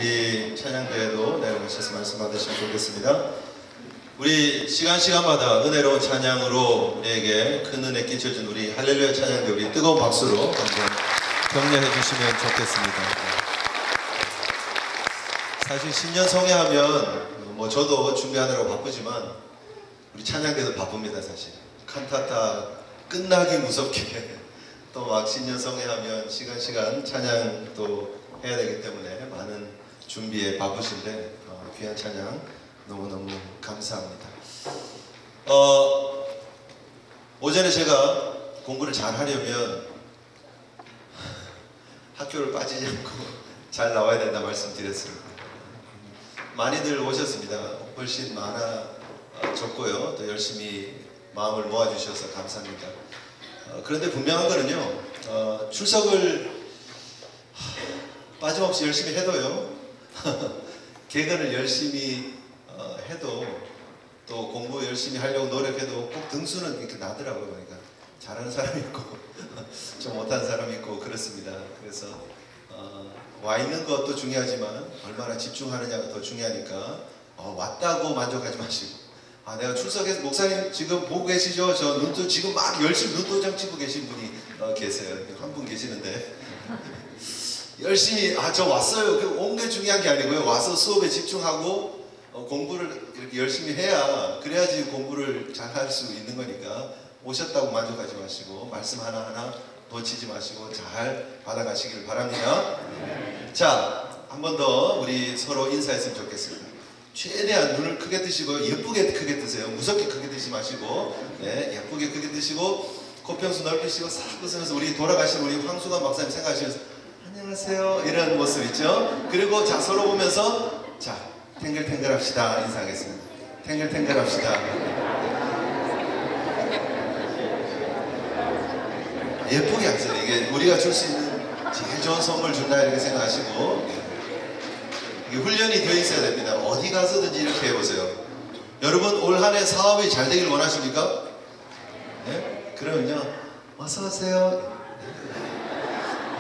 우리 찬양대회도 내려오셔서 말씀 받으시면 좋겠습니다. 우리 시간마다 은혜로운 찬양으로 우리에게 큰 은혜 끼쳐준 우리 할렐루야 찬양대 우리 뜨거운 박수로 한번 격려해 주시면 좋겠습니다. 사실 신년 성회하면 뭐 저도 준비하느라고 바쁘지만 우리 찬양대도 바쁩니다. 사실 칸타타 끝나기 무섭게 또 막 신년 성회하면 시간 찬양 또 해야 되기 때문에 많은 준비에 바쁘신데 귀한 찬양 너무너무 감사합니다. 오전에 제가 공부를 잘 하려면 학교를 빠지지 않고 잘 나와야 된다 말씀드렸습니다. 많이들 오셨습니다. 훨씬 많아졌고요. 또 열심히 마음을 모아주셔서 감사합니다. 그런데 분명한 거는요, 출석을 빠짐없이 열심히 해도요, 개근을 열심히 해도 또 공부 열심히 하려고 노력해도 꼭 등수는 이렇게 나더라고요. 그러니까 잘하는 사람이 있고 좀 못하는 사람이 있고 그렇습니다. 그래서 와 있는 것도 중요하지만 얼마나 집중하느냐가 더 중요하니까 왔다고 만족하지 마시고 내가 출석해서 목사님 지금 보고 계시죠? 저 눈도 지금 막 열심히 눈도장 찍고 계신 분이 계세요. 한 분 계시는데 열심히 저 왔어요. 온 게 중요한 게 아니고요. 와서 수업에 집중하고 공부를 이렇게 열심히 해야 그래야지 공부를 잘 할 수 있는 거니까 오셨다고 만족하지 마시고 말씀 하나하나 놓치지 마시고 잘 받아가시길 바랍니다. 자, 한 번 더 우리 서로 인사했으면 좋겠습니다. 최대한 눈을 크게 뜨시고 예쁘게 크게 뜨세요. 무섭게 크게 뜨지 마시고 예쁘게 크게 뜨시고 코평수 넓히시고 싹 웃으면서 우리 돌아가신 우리 황수관 박사님 생각하시면서 안녕하세요 이런 모습 있죠. 그리고 자 서로 보면서 자 탱글탱글 합시다 인사하겠습니다. 탱글탱글 합시다. 예쁘게 하세요. 이게 우리가 줄 수 있는 제일 좋은 선물 준다 이렇게 생각하시고 이게 훈련이 되어 있어야 됩니다. 어디 가서든지 이렇게 해보세요. 여러분 올 한 해 사업이 잘 되길 원하십니까? 네? 그러면요 어서오세요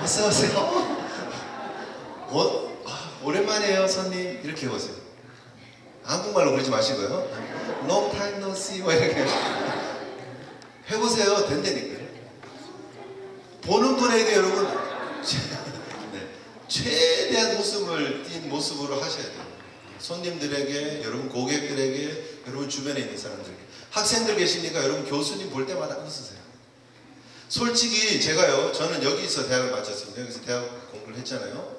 어서오세요 오랜만이에요 손님 이렇게 해보세요. 한국말로 그러지 마시고요. Long time no see 뭐 이렇게 해보세요. 된다니까요. 보는 분에게 여러분 최대한 웃음을 띤 모습으로 하셔야 돼요. 손님들에게, 여러분 고객들에게, 여러분 주변에 있는 사람들에게. 학생들 계십니까? 여러분 교수님 볼 때마다 웃으세요. 솔직히 제가요, 저는 여기서 대학을 마쳤습니다. 여기서 대학 공부를 했잖아요.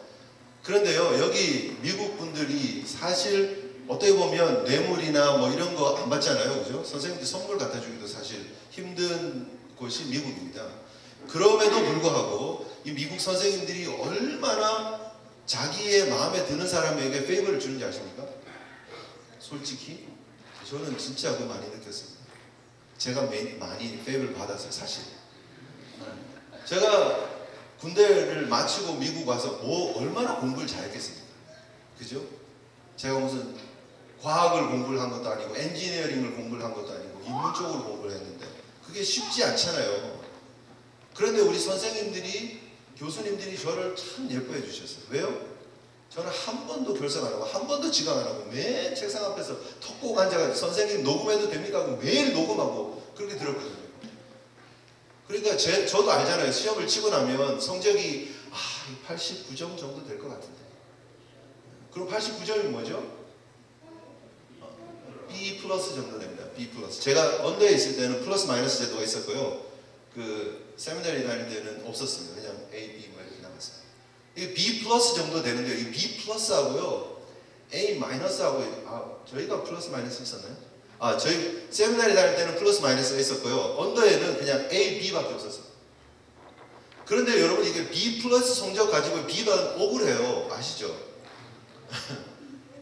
그런데요, 여기 미국 분들이 사실 어떻게 보면 뇌물이나 뭐 이런 거 안 받잖아요. 그죠? 선생님들 선물 갖다 주기도 사실 힘든 곳이 미국입니다. 그럼에도 불구하고 이 미국 선생님들이 얼마나 자기의 마음에 드는 사람에게 페이버를 주는지 아십니까? 솔직히 저는 진짜 그거 많이 느꼈습니다. 제가 많이 페이버를 받았어요. 사실 제가 군대를 마치고 미국 와서 얼마나 공부를 잘했겠습니까? 그죠? 제가 무슨 과학을 공부를 한 것도 아니고 엔지니어링을 공부를 한 것도 아니고 인문 쪽으로 공부를 했는데 그게 쉽지 않잖아요. 그런데 우리 선생님들이 교수님들이 저를 참 예뻐해 주셨어요. 왜요? 저는 한 번도 결석 안 하고 한 번도 지각 안 하고 매일 책상 앞에서 턱 꼭 앉아가지고 선생님 녹음해도 됩니까? 하고 매일 녹음하고 그렇게 들었거든요. 그러니까 저도 알잖아요. 시험을 치고 나면 성적이 89점 정도 될 것 같은데. 그럼 89점이 뭐죠? B 플러스 정도 됩니다. B 플러스. 제가 언더에 있을 때는 플러스 마이너스 제도가 있었고요. 그 세미나리 다닐 때는 없었습니다. 그냥 A, B 뭐 이렇게 나왔어요. 이 B 플러스 정도 되는데요. 이 B 플러스하고요, A 마이너스하고 저희가 플러스 마이너스 있었나요? 저희 세미나리 다닐 때는 플러스 마이너스가 있었고요. 언더에는 그냥 A, B밖에 없었어요. 그런데 여러분 이게 B 플러스 성적 가지고 B 받으면 억울해요. 아시죠?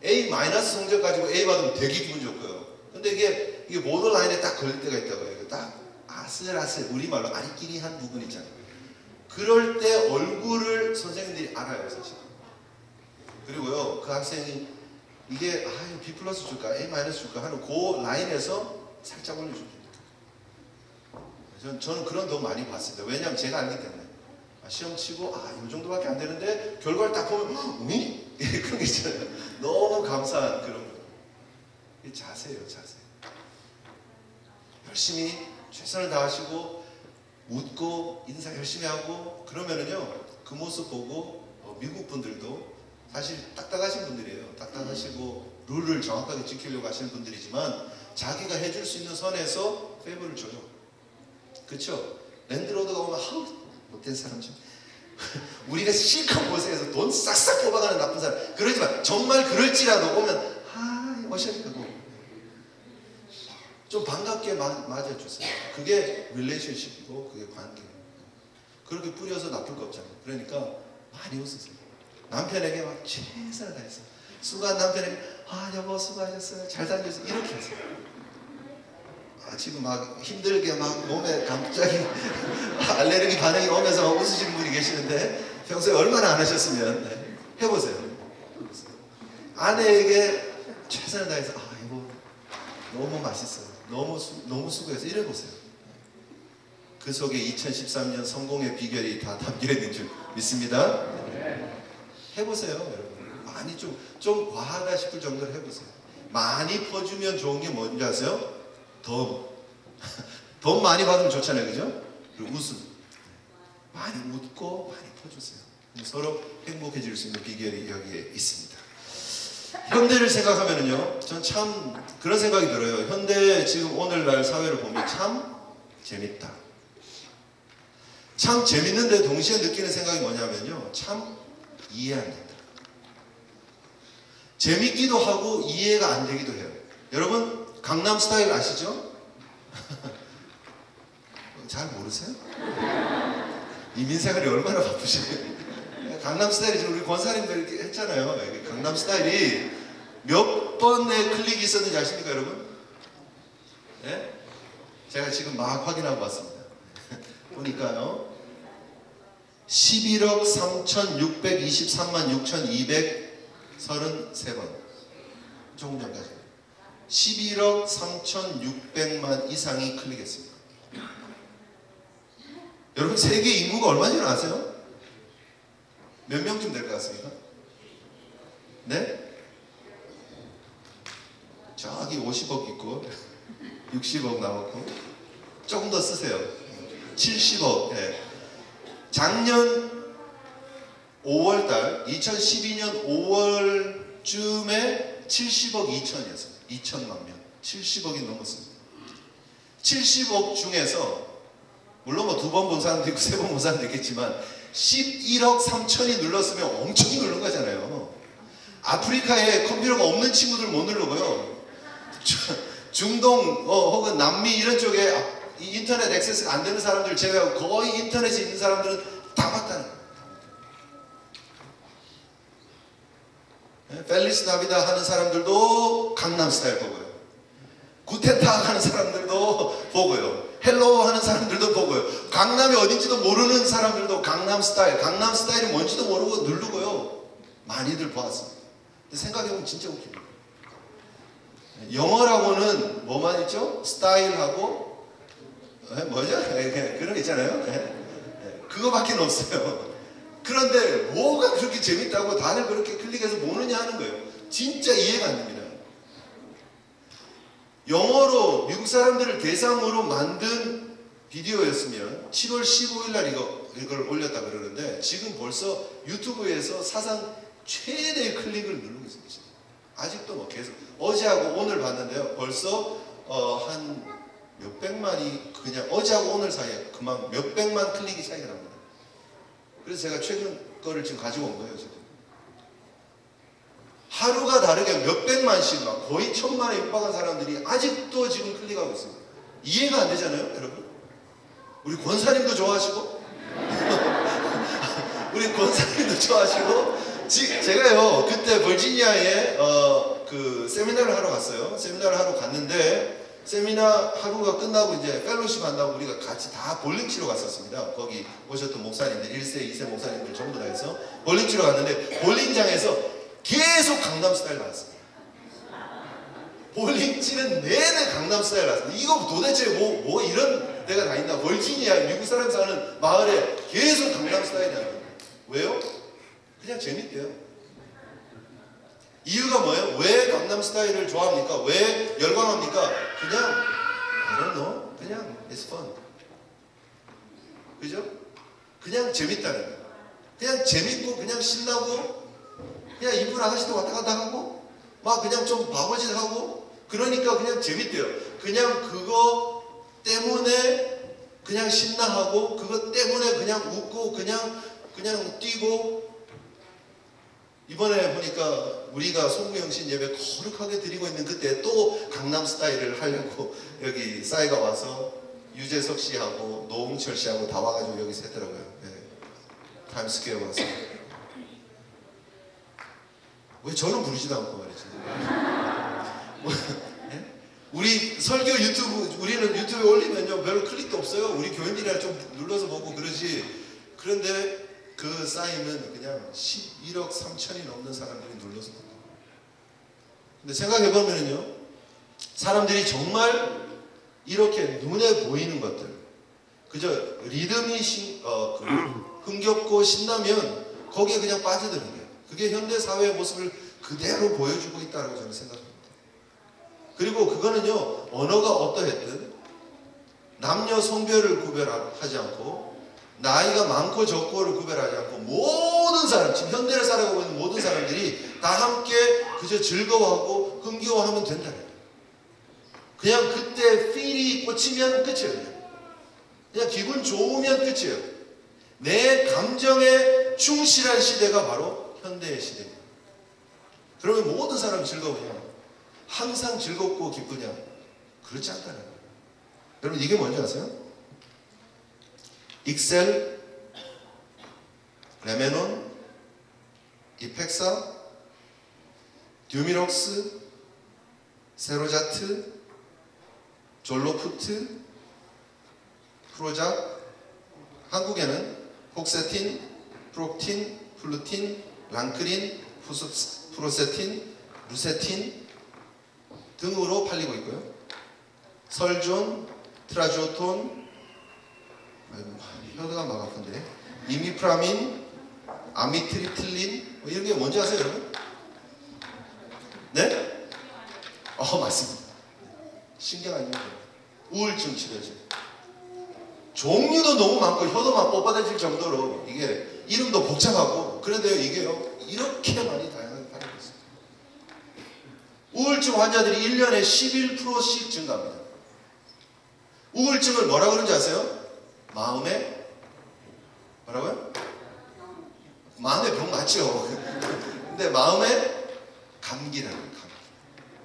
A 마이너스 성적 가지고 A 받으면 되게 기분 좋고요. 근데 이게 보더라인에 딱 걸릴 때가 있다고요. 딱 아슬아슬 우리말로 아리끼리한 부분 있잖아요. 그럴 때 얼굴을 선생님들이 알아요. 사실. 그리고요 그 학생이 이게 B 플러스 줄까 A 마이너스 줄까 하는 그 라인에서 살짝 올려줍니다. 저는 그런 더 많이 봤습니다. 왜냐하면 제가 알기 때문에 시험 치고 이 정도밖에 안 되는데 결과를 딱 보면 응? 그런 게 있잖아요. 너무 감사한 그런 거. 이게 자세예요, 자세. 열심히 최선을 다하시고 웃고 인사 열심히 하고 그러면은요, 그 모습 보고 미국 분들도 사실 딱딱하신 분들이에요. 딱딱하시고 룰을 정확하게 지키려고 하시는 분들이지만 자기가 해줄 수 있는 선에서 페이버를 줘요. 그렇죠? 랜드로드가 오면 못된 사람 좀 우리가 실컷 모세에서 돈 싹싹 뽑아가는 나쁜 사람, 그러지만 정말 그럴지라도 오면 오셨다고 좀 반갑게 맞아주세요. 그게 릴레이션십이고 그게 관계예요. 그렇게 뿌려서 나쁠 거 없잖아요. 그러니까 많이 웃으세요. 남편에게 막 최선을 다해서 수고한 남편에게 여보 수고하셨어요, 잘 다녀오세요, 이렇게 하세요. 지금 막 힘들게 막 몸에 갑자기 알레르기 반응이 오면서 막 웃으시는 분이 계시는데 평소에 얼마나 안 하셨으면 해보세요. 아내에게 최선을 다해서 여보 너무 맛있어요, 너무 수고해서 이래보세요. 그 속에 2013년 성공의 비결이 다 담겨 있는 줄 믿습니다. 해보세요, 여러분. 많이 좀 과하다 싶을 정도로 해보세요. 많이 퍼주면 좋은 게 뭔지 아세요? 돈 많이 받으면 좋잖아요, 그죠? 그리고 웃음. 많이 웃고 많이 퍼주세요. 서로 행복해질 수 있는 비결이 여기에 있습니다. 현대를 생각하면은요, 전 참 그런 생각이 들어요. 현대 지금 오늘날 사회를 보면 참 재밌다. 참 재밌는데 동시에 느끼는 생각이 뭐냐면요, 참 이해 안 된다. 재밌기도 하고 이해가 안 되기도 해요. 여러분 강남 스타일 아시죠? 잘 모르세요? 이민생활이 얼마나 바쁘시네요. 강남 스타일이 지금 우리 권사님들 했잖아요. 강남 스타일이 몇 번의 클릭이 있었는지 아십니까, 여러분? 네? 제가 지금 막 확인하고 왔습니다. 보니까요, 11억 3,623만 6,233번. 조금 전까지 11억 3,600만 이상이 클릭했습니다. 여러분 세계 인구가 얼마인지 아세요? 몇 명쯤 될 것 같습니까? 네? 저기 50억 있고 60억 나왔고 조금 더 쓰세요. 70억. 네. 작년 5월달 2012년 5월쯤에 70억 2천이었어요. 2천만 명. 70억이 넘었습니다. 70억 중에서 물론 뭐 2번 본 사람도 있고 3번 본 사람도 있겠지만 11억 3천이 눌렀으면 엄청 누른 거잖아요. 아프리카에 컴퓨터가 없는 친구들 못 누르고요. 중동 혹은 남미 이런 쪽에 인터넷 액세스가 안 되는 사람들 제외하고 거의 인터넷에 있는 사람들은 다 봤다는 거예요. 펠리스 나비다 하는 사람들도 강남 스타일 보고요. 구텐탁 하는 사람들도 보고요. 헬로우 하는 사람들도 보고요. 강남이 어딘지도 모르는 사람들도 강남 스타일이 뭔지도 모르고 누르고요. 많이들 보았습니다. 근데 생각해보면 진짜 웃깁니다. 영어라고는 뭐만 있죠? 스타일하고 뭐죠? 그런 게 있잖아요. 그거밖에 없어요. 그런데 뭐가 그렇게 재밌다고 다들 그렇게 클릭해서 보느냐 하는 거예요. 진짜 이해가 안 됩니다. 영어로 미국 사람들을 대상으로 만든 비디오였으면 7월 15일 날 이걸 올렸다 그러는데 지금 벌써 유튜브에서 사상 최대의 클릭을 누르고 있습니다. 아직도 뭐 계속 어제하고 오늘 봤는데요. 벌써 한 몇백만이 그냥 어제하고 오늘 사이에 그만 몇백만 클릭이 차이가 납니다. 그래서 제가 최근 거를 지금 가지고 온 거예요. 지금. 하루가 다르게 몇백만씩 막 거의 1,000만에 육박한 사람들이 아직도 지금 클릭하고 있습니다. 이해가 안 되잖아요, 여러분? 우리 권사님도 좋아하시고 우리 권사님도 좋아하시고 제가요 그때 버지니아에 그 세미나를 하러 갔어요. 세미나를 하러 갔는데 세미나 하루가 끝나고 이제 펠로십 한다고 우리가 같이 다 볼링 치러 갔었습니다. 거기 오셨던 목사님들 1세, 2세 목사님들 전부 다 해서 볼링 치러 갔는데 볼링장에서 계속 강남 스타일 나왔습니다. 볼링 치는 내내 강남 스타일 나왔습니다. 이거 도대체 뭐 이런 데가 다 있나? 버지니아 미국 사람 사는 마을에 계속 강남 스타일이 나요. 왜요? 그냥 재밌대요. 이유가 뭐예요? 왜 강남 스타일을 좋아합니까? 왜 열광합니까? 그냥 I don't know. 그냥 it's fun. 그죠? 그냥 재밌다는 거예요. 그냥 재밌고 그냥 신나고 그냥 이쁜 아가씨도 왔다 갔다 하고 막 그냥 좀 바보짓 하고 그러니까 그냥 재밌대요. 그냥 그거 때문에 그냥 신나하고 그것 때문에 그냥 웃고 그냥 뛰고. 이번에 보니까 우리가 송구영신 예배 거룩하게 드리고 있는 그때 또 강남 스타일을 하려고 여기 싸이가 와서 유재석 씨하고 노홍철 씨하고 다 와가지고 여기서 했더라고요. 네. 타임스퀘어 와서. 왜 저는 부르지도 않고 말이죠. 네? 우리 설교 유튜브, 우리는 유튜브에 올리면요 별로 클릭도 없어요. 우리 교인들이랑 좀 눌러서 보고 그러지. 그런데 그 싸이는 그냥 11억 3천이 넘는 사람들이 눌러서 보고. 근데 생각해보면요, 사람들이 정말 이렇게 눈에 보이는 것들, 그저 리듬이 흥겹고 신나면 거기에 그냥 빠져드는 거예요. 그게 현대사회의 모습을 그대로 보여주고 있다고 저는 생각합니다. 그리고 그거는요, 언어가 어떠했든 남녀 성별을 구별하지 않고 나이가 많고 적고를 구별하지 않고 모든 사람, 지금 현대를 살아가고 있는 모든 사람들이 다 함께 그저 즐거워하고 흥겨워하면 된다는 거예요. 그냥 그때 필이 꽂히면 끝이에요. 그냥 기분 좋으면 끝이에요. 내 감정에 충실한 시대가 바로 현대의 시대입니다. 그러면 모든 사람이 즐거우냐? 항상 즐겁고 기쁘냐? 그렇지 않다는 거예요. 여러분 이게 뭔지 아세요? 익셀, 레메논, 이펙사, 듀미록스, 세로자트, 졸로푸트, 프로작, 한국에는 폭세틴, 프록틴, 플루틴, 랑크린, 프로세틴, 루세틴 등으로 팔리고 있고요. 설존, 트라조톤, 혀가 막 아픈데, 이미프라민, 아미트리틸린, 이런 게 뭔지 아세요, 여러분? 네? 맞습니다. 신경 아닙니다. 우울증 치료제. 종류도 너무 많고 혀도 막 뻣뻣해질 정도로 이게 이름도 복잡하고 그런데요, 이게요 이렇게 많이 다양하게 팔리고 있습니다. 우울증 환자들이 1년에 11%씩 증가합니다. 우울증을 뭐라고 그러는지 아세요? 마음의 뭐라고요? 마음의 병 맞죠? 근데 마음의 감기라는 거예요.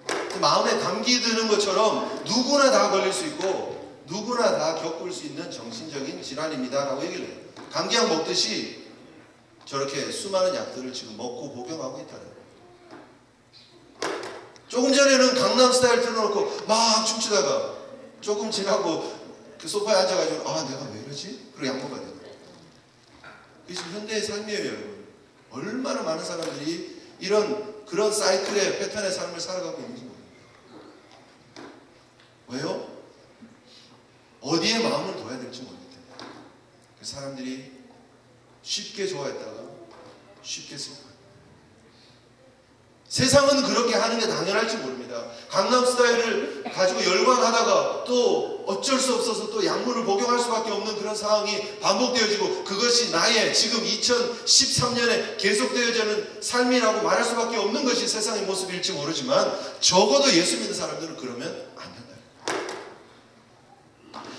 감기. 마음에 감기 드는 것처럼 누구나 다 걸릴 수 있고 누구나 다 겪을 수 있는 정신적인 질환입니다 라고 얘기를 해요. 감기약 먹듯이 저렇게 수많은 약들을 지금 먹고 복용하고 있다는 거예요. 조금 전에는 강남 스타일 틀어놓고 막 춤추다가 조금 지나고 그 소파에 앉아가지고 내가 왜 이러지? 그리고 약 먹어야 돼요. 이게 지금 현대의 삶이에요, 여러분. 얼마나 많은 사람들이 그런 사이클의 패턴의 삶을 살아가고 있는지 모릅니다. 왜요? 어디에 마음을 둬야 될지 모르겠다. 그 사람들이 쉽게 좋아했다가 쉽게 슬퍼요. 세상은 그렇게 하는 게 당연할지 모릅니다. 강남 스타일을 가지고 열광하다가 또 어쩔 수 없어서 또 약물을 복용할 수밖에 없는 그런 상황이 반복되어지고 그것이 나의 지금 2013년에 계속되어지는 삶이라고 말할 수밖에 없는 것이 세상의 모습일지 모르지만 적어도 예수 믿는 사람들은 그러면 안 된다.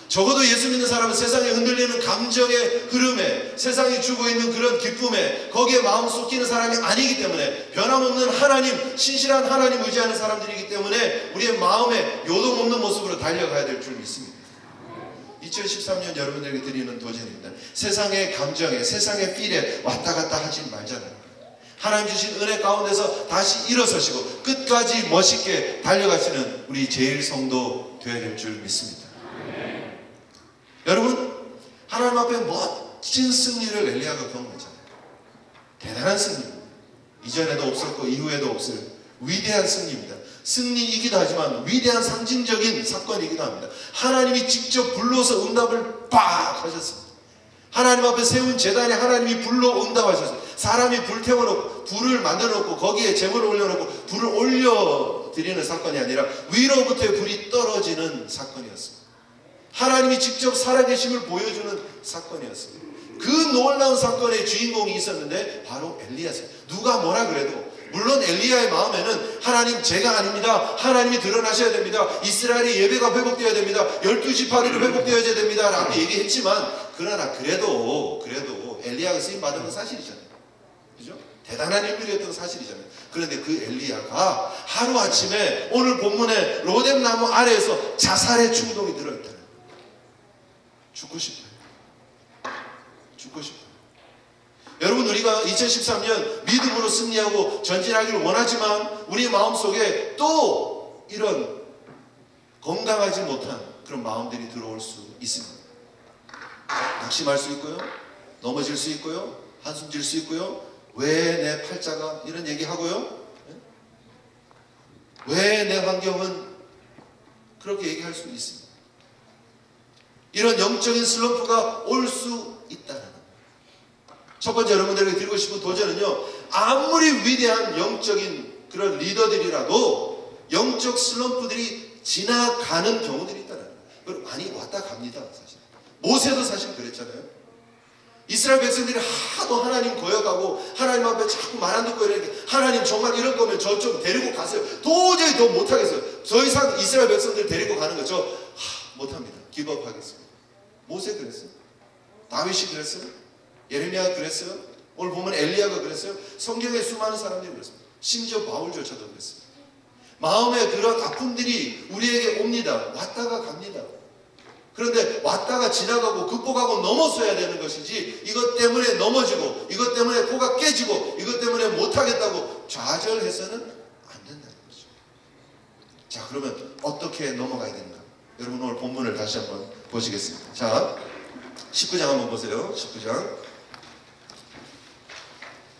적어도 예수 믿는 사람은 세상에 흔들리는 감정의 흐름에 세상이 주고 있는 그런 기쁨에 거기에 마음 쏟기는 사람이 아니기 때문에 변함없는 하나님, 신실한 하나님 의지하는 사람들이기 때문에 우리의 마음에 요동없는 모습으로 달려가야 될 줄 믿습니다. 2013년 여러분들에게 드리는 도전입니다. 세상의 감정에 세상의 필에 왔다 갔다 하지 말자는 하나님 주신 은혜 가운데서 다시 일어서시고 끝까지 멋있게 달려가시는 우리 제일 성도 되어야 될 줄 믿습니다. 여러분, 하나님 앞에 멋진 승리를 엘리야가 경험했잖아요. 대단한 승리입니다. 이전에도 없었고 이후에도 없을 위대한 승리입니다. 승리이기도 하지만 위대한 상징적인 사건이기도 합니다. 하나님이 직접 불러서 응답을 빡 하셨습니다. 하나님 앞에 세운 제단에 하나님이 불러 응답하셨어요. 사람이 불 태워놓고 불을 만들어놓고 거기에 제물을 올려놓고 불을 올려드리는 사건이 아니라 위로부터의 불이 떨어지는 사건이었습니다. 하나님이 직접 살아계심을 보여주는 사건이었습니다. 그 놀라운 사건의 주인공이 있었는데 바로 엘리야였어요. 누가 뭐라 그래도 물론 엘리야의 마음에는 하나님 제가 아닙니다. 하나님이 드러나셔야 됩니다. 이스라엘의 예배가 회복되어야 됩니다. 12지파들이 회복되어야 됩니다. 라고 얘기했지만 그러나 그래도 엘리야가 쓰임받은 건 사실이잖아요. 그죠? 대단한 인물이었던 사실이잖아요. 그런데 그 엘리야가 하루아침에 오늘 본문에 로뎀나무 아래에서 자살의 충동이 들어있다는 죽고 싶어요. 죽고 싶어요. 여러분 우리가 2013년 믿음으로 승리하고 전진하기를 원하지만 우리 마음속에 또 이런 건강하지 못한 그런 마음들이 들어올 수 있습니다. 낙심할 수 있고요. 넘어질 수 있고요. 한숨 질 수 있고요. 왜 내 팔자가 이런 얘기하고요. 왜 내 환경은 그렇게 얘기할 수 있습니다. 이런 영적인 슬럼프가 올 수 있다는 것. 첫 번째 여러분들에게 드리고 싶은 도전은요. 아무리 위대한 영적인 그런 리더들이라도 영적 슬럼프들이 지나가는 경우들이 있다는 거예요. 많이 왔다 갑니다. 사실. 모세도 사실 그랬잖아요. 이스라엘 백성들이 하도 하나님 거역하고 하나님 앞에 자꾸 말 안 듣고 이러니까 하나님 정말 이럴 거면 저 좀 데리고 가세요. 도저히 더 못하겠어요. 더 이상 이스라엘 백성들 데리고 가는 거 저 못합니다. 기법하겠습니다. 모세 그랬어요. 다윗이 그랬어요. 예레미야가 그랬어요. 오늘 보면 엘리야가 그랬어요. 성경에 수많은 사람들이 그랬습니다. 심지어 바울조차도 그랬어요. 마음에 그런 아픔들이 우리에게 옵니다. 왔다가 갑니다. 그런데 왔다가 지나가고 극복하고 넘어서야 되는 것이지 이것 때문에 넘어지고 이것 때문에 코가 깨지고 이것 때문에 못하겠다고 좌절해서는 안 된다는 거죠. 자, 그러면 어떻게 넘어가야 되는가? 여러분 오늘 본문을 다시 한번 보시겠습니다. 자, 19장 한번 보세요. 19장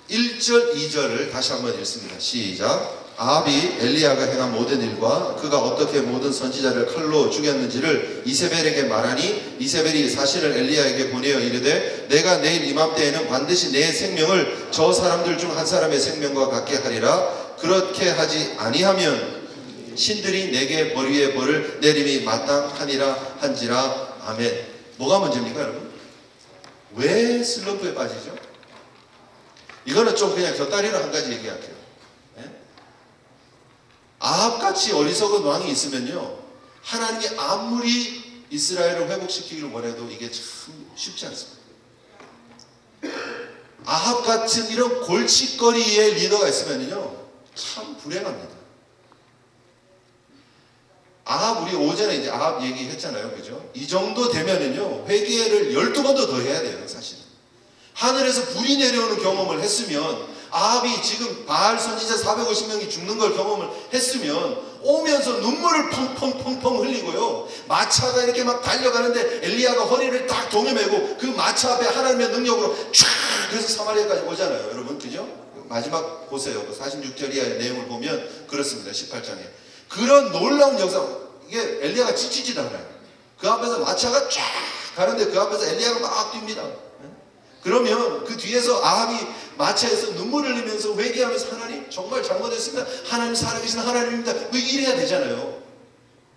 1절 2절을 다시 한번 읽습니다. 시작. 아합이 엘리야가 행한 모든 일과 그가 어떻게 모든 선지자를 칼로 죽였는지를 이세벨에게 말하니 이세벨이 사실을 엘리야에게 보내어 이르되 내가 내일 이맘때에는 반드시 내 생명을 저 사람들 중 한 사람의 생명과 같게 하리라. 그렇게 하지 아니하면 신들이 내게 벌 위에 벌을 내림이 마땅하니라 한지라. 아멘. 뭐가 문제입니까 여러분? 왜 슬럼프에 빠지죠? 이거는 좀 그냥 곁다리로 한 가지 얘기할게요. 아합같이 어리석은 왕이 있으면요 하나님이 아무리 이스라엘을 회복시키기를 원해도 이게 참 쉽지 않습니다. 아합같은 이런 골칫거리의 리더가 있으면요 참 불행합니다. 아합 우리 오전에 이제 아합 얘기했잖아요. 그죠? 이 정도 되면은요 회개를 12번도 더 해야 돼요. 사실은 하늘에서 불이 내려오는 경험을 했으면 아합이 지금 바알 선지자 450명이 죽는 걸 경험을 했으면 오면서 눈물을 펑펑펑펑 흘리고요. 마차가 이렇게 막 달려가는데 엘리야가 허리를 딱 동여매고 그 마차 앞에 하나님의 능력으로 쫙 그래서 사마리아까지 오잖아요. 여러분 그죠? 마지막 보세요. 46절 이하의 내용을 보면 그렇습니다. 18장에 그런 놀라운 역사. 이게 엘리야가 지치지도 않아요. 그 앞에서 마차가 쫙 가는데 그 앞에서 엘리야가 막 뜁니다. 그러면 그 뒤에서 아합이 마차에서 눈물을 흘리면서 회개하면서 하나님 정말 잘못했습니다. 하나님 살아계신 하나님입니다. 뭐 이래야 되잖아요.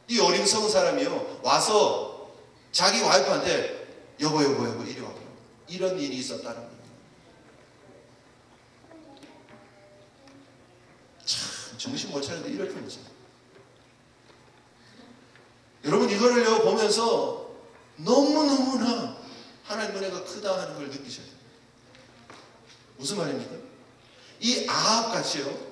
이 어림석은 사람이요 와서 자기 와이프한테 여보 이리 와봐. 이런 일이 있었다는 거예요. 참 정신 못 차리는데 이럴 줄 모르죠. 여러분 이거를요 보면서 너무너무나 하나님 은혜가 크다 하는 걸 느끼셔야 돼요. 무슨 말입니까? 이 아합같이요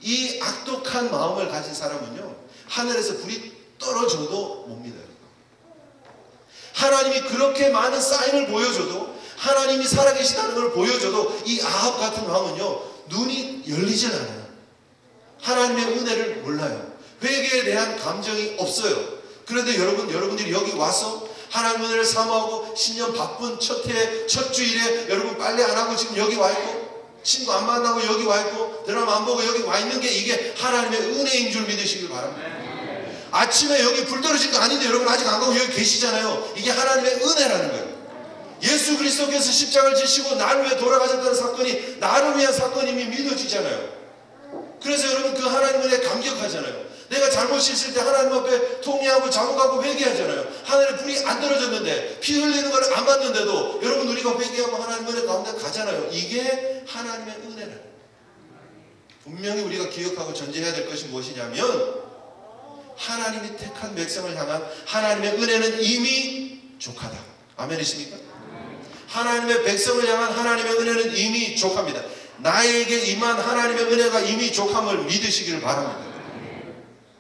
이 악독한 마음을 가진 사람은요 하늘에서 불이 떨어져도 못 믿어요. 하나님이 그렇게 많은 사인을 보여줘도 하나님이 살아계시다는 걸 보여줘도 이 아합 같은 왕은요 눈이 열리질 않아요. 하나님의 은혜를 몰라요. 회개에 대한 감정이 없어요. 그런데 여러분들이 여기 와서 하나님 은혜를 사모하고 신년 바쁜 첫 주일에 여러분 빨래 안 하고 지금 여기 와 있고 친구 안 만나고 여기 와 있고 드라마 안 보고 여기 와 있는 게 이게 하나님의 은혜인 줄 믿으시길 바랍니다. 아침에 여기 불 떨어진 거 아닌데 여러분 아직 안 가고 여기 계시잖아요. 이게 하나님의 은혜라는 거예요. 예수 그리스도께서 십자가를 지시고 나를 위해 돌아가셨다는 사건이 나를 위한 사건임이 믿어지잖아요. 그래서 여러분 그 하나님 은혜에 감격하잖아요. 내가 잘못이 있을 때 하나님 앞에 통회하고 자복하고 회개하잖아요. 하늘에 불이 안 떨어졌는데 피 흘리는 걸 안 봤는데도 여러분 우리가 회개하고 하나님 은혜 가운데 가잖아요. 이게 하나님의 은혜는 분명히 우리가 기억하고 전제해야 될 것이 무엇이냐면 하나님이 택한 백성을 향한 하나님의 은혜는 이미 족하다. 아멘이십니까? 하나님의 백성을 향한 하나님의 은혜는 이미 족합니다. 나에게 임한 하나님의 은혜가 이미 족함을 믿으시기를 바랍니다.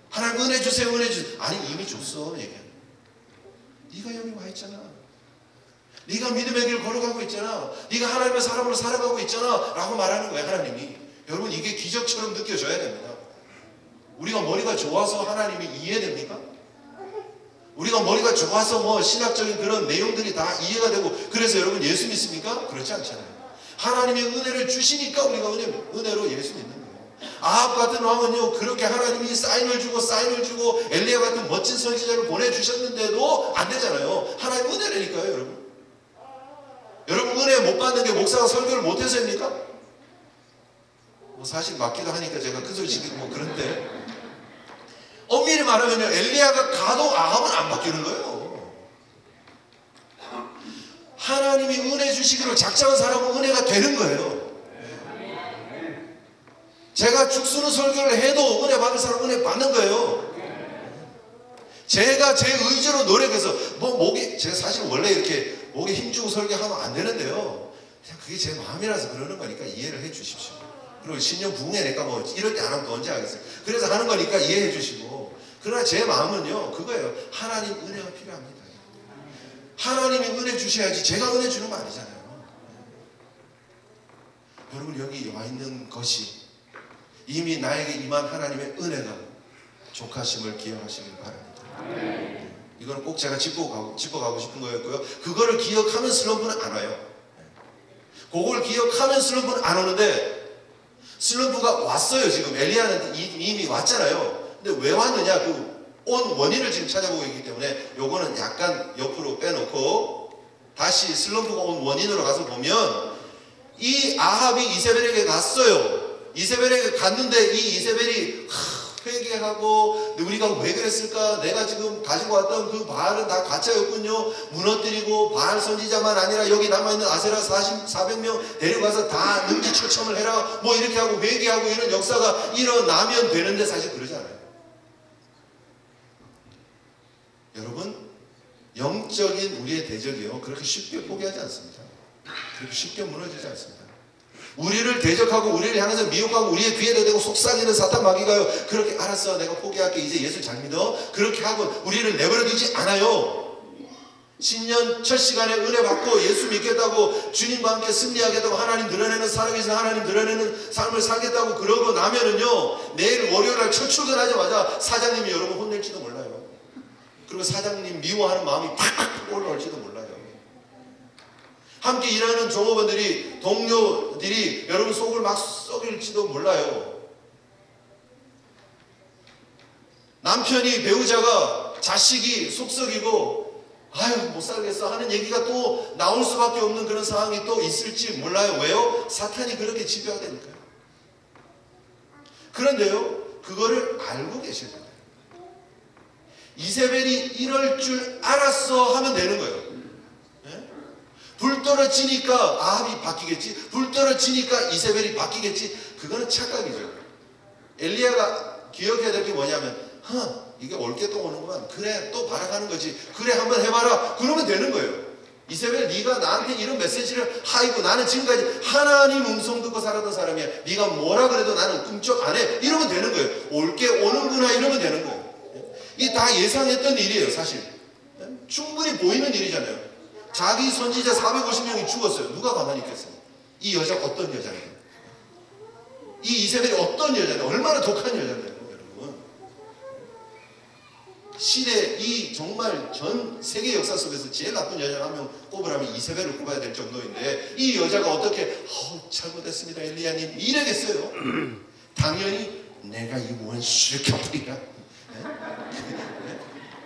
하나님 은혜 주세요, 은혜 주세요. 아니 이미 줬어. 얘기해. 네가 여기 와 있잖아. 네가 믿음의 길 걸어가고 있잖아. 네가 하나님의 사람으로 살아가고 있잖아 라고 말하는 거예요. 하나님이. 여러분 이게 기적처럼 느껴져야 됩니다. 우리가 머리가 좋아서 하나님이 이해됩니까? 우리가 머리가 좋아서 뭐 신학적인 그런 내용들이 다 이해가 되고 그래서 여러분 예수 믿습니까? 그렇지 않잖아요. 하나님의 은혜를 주시니까 우리가 은혜로 예수 믿는 거예요. 아합 같은 왕은요 그렇게 하나님이 사인을 주고 엘리야 같은 멋진 선지자를 보내주셨는데도 안 되잖아요. 하나님 은혜라니까요. 여러분 은혜 못 받는 게 목사가 설교를 못해서입니까? 뭐 사실 맞기도 하니까 제가 큰 소리 치기도 뭐 그런데 엄밀히 말하면요 엘리야가 가도 아합은 안 바뀌는 거예요. 하나님이 은혜 주시기로 작정한 사람은 은혜가 되는 거예요. 제가 죽수는 설교를 해도 은혜 받을 사람은 은혜 받는 거예요. 제가 제 의지로 노력해서 제가 사실 원래 이렇게 목에 힘주고 설교하면 안 되는데요. 그냥 그게 제 마음이라서 그러는 거니까 이해를 해 주십시오. 그리고 신년 부흥회니까 뭐 이럴 때 안 하면 또 언제 하겠어요. 그래서 하는 거니까 이해해 주시고. 그러나 제 마음은요 그거예요. 하나님 은혜가 필요합니다. 하나님이 은혜 주셔야지 제가 은혜 주는 거 아니잖아요. 여러분 여기 와 있는 것이 이미 나에게 임한 하나님의 은혜가 족하심을 기억하시길 바랍니다. 이거는 꼭 제가 짚어가고 싶은 거였고요. 그거를 기억하면 슬럼프는 안 와요. 그걸 기억하면 슬럼프는 안 오는데 슬럼프가 왔어요. 지금 엘리야는 이미 왔잖아요. 근데 왜 왔느냐 그 온 원인을 지금 찾아보고 있기 때문에 요거는 약간 옆으로 빼놓고 다시 슬럼프가 온 원인으로 가서 보면 이 아합이 이세벨에게 갔어요. 이세벨에게 갔는데 이 이세벨이 회개하고 우리가 왜 그랬을까? 내가 지금 가지고 왔던 그 바알은 다 가짜였군요. 무너뜨리고 바알 선지자만 아니라 여기 남아있는 아세라 400명 데려가서 다 능지처참을 해라. 뭐 이렇게 하고 회개하고 이런 역사가 일어나면 되는데 사실 그러지 않아요. 여러분 영적인 우리의 대적이요 그렇게 쉽게 포기하지 않습니다. 그렇게 쉽게 무너지지 않습니다. 우리를 대적하고 우리를 향해서 미혹하고 우리의 귀에 대고 속삭이는 사탄 마귀가요 그렇게 알았어 내가 포기할게 이제 예수 잘 믿어 그렇게 하고 우리를 내버려 두지 않아요. 신년 첫 시간에 은혜 받고 예수 믿겠다고 주님과 함께 승리하겠다고 하나님 드러내는 살아계신 하나님 드러내는 삶을 살겠다고 그러고 나면은요 내일 월요일날 첫 출근하자마자 사장님이 여러분 혼낼지도 몰라요. 그리고 사장님 미워하는 마음이 팍팍 올라올지도 몰라요. 함께 일하는 종업원들이 동료들이 여러분 속을 막 썩일지도 몰라요. 남편이 배우자가 자식이 속 썩이고 아유 못 살겠어 하는 얘기가 또 나올 수밖에 없는 그런 상황이 또 있을지 몰라요. 왜요? 사탄이 그렇게 지배하니까요. 그런데요 그거를 알고 계셔야 돼요. 이세벨이 이럴 줄 알았어 하면 되는 거예요. 네? 불 떨어지니까 아합이 바뀌겠지. 불 떨어지니까 이세벨이 바뀌겠지. 그거는 착각이죠. 엘리야가 기억해야 될 게 뭐냐면 이게 올게 또 오는구만. 그래 또 바라가는 거지. 그래 한번 해봐라. 그러면 되는 거예요. 이세벨 네가 나한테 이런 메시지를 하이고 나는 지금까지 하나님 음성 듣고 살았던 사람이야. 네가 뭐라 그래도 나는 꿈쩍 안 해. 이러면 되는 거예요. 올게 오는구나 이러면 되는 거예요. 이게 다 예상했던 일이에요. 사실 충분히 보이는 일이잖아요. 자기 선지자 450명이 죽었어요. 누가 가만히 있겠어요? 이 여자가 어떤 여자예요? 이 이세벨이 어떤 여자예요? 얼마나 독한 여자인데요 여러분. 시대 이 정말 전 세계 역사 속에서 제일 나쁜 여자 한 명 꼽으라면 이세벨을 꼽아야 될 정도인데 이 여자가 어떻게 잘못했습니다 엘리야님 이러겠어요? 당연히 내가 이 원수를 갚으리라.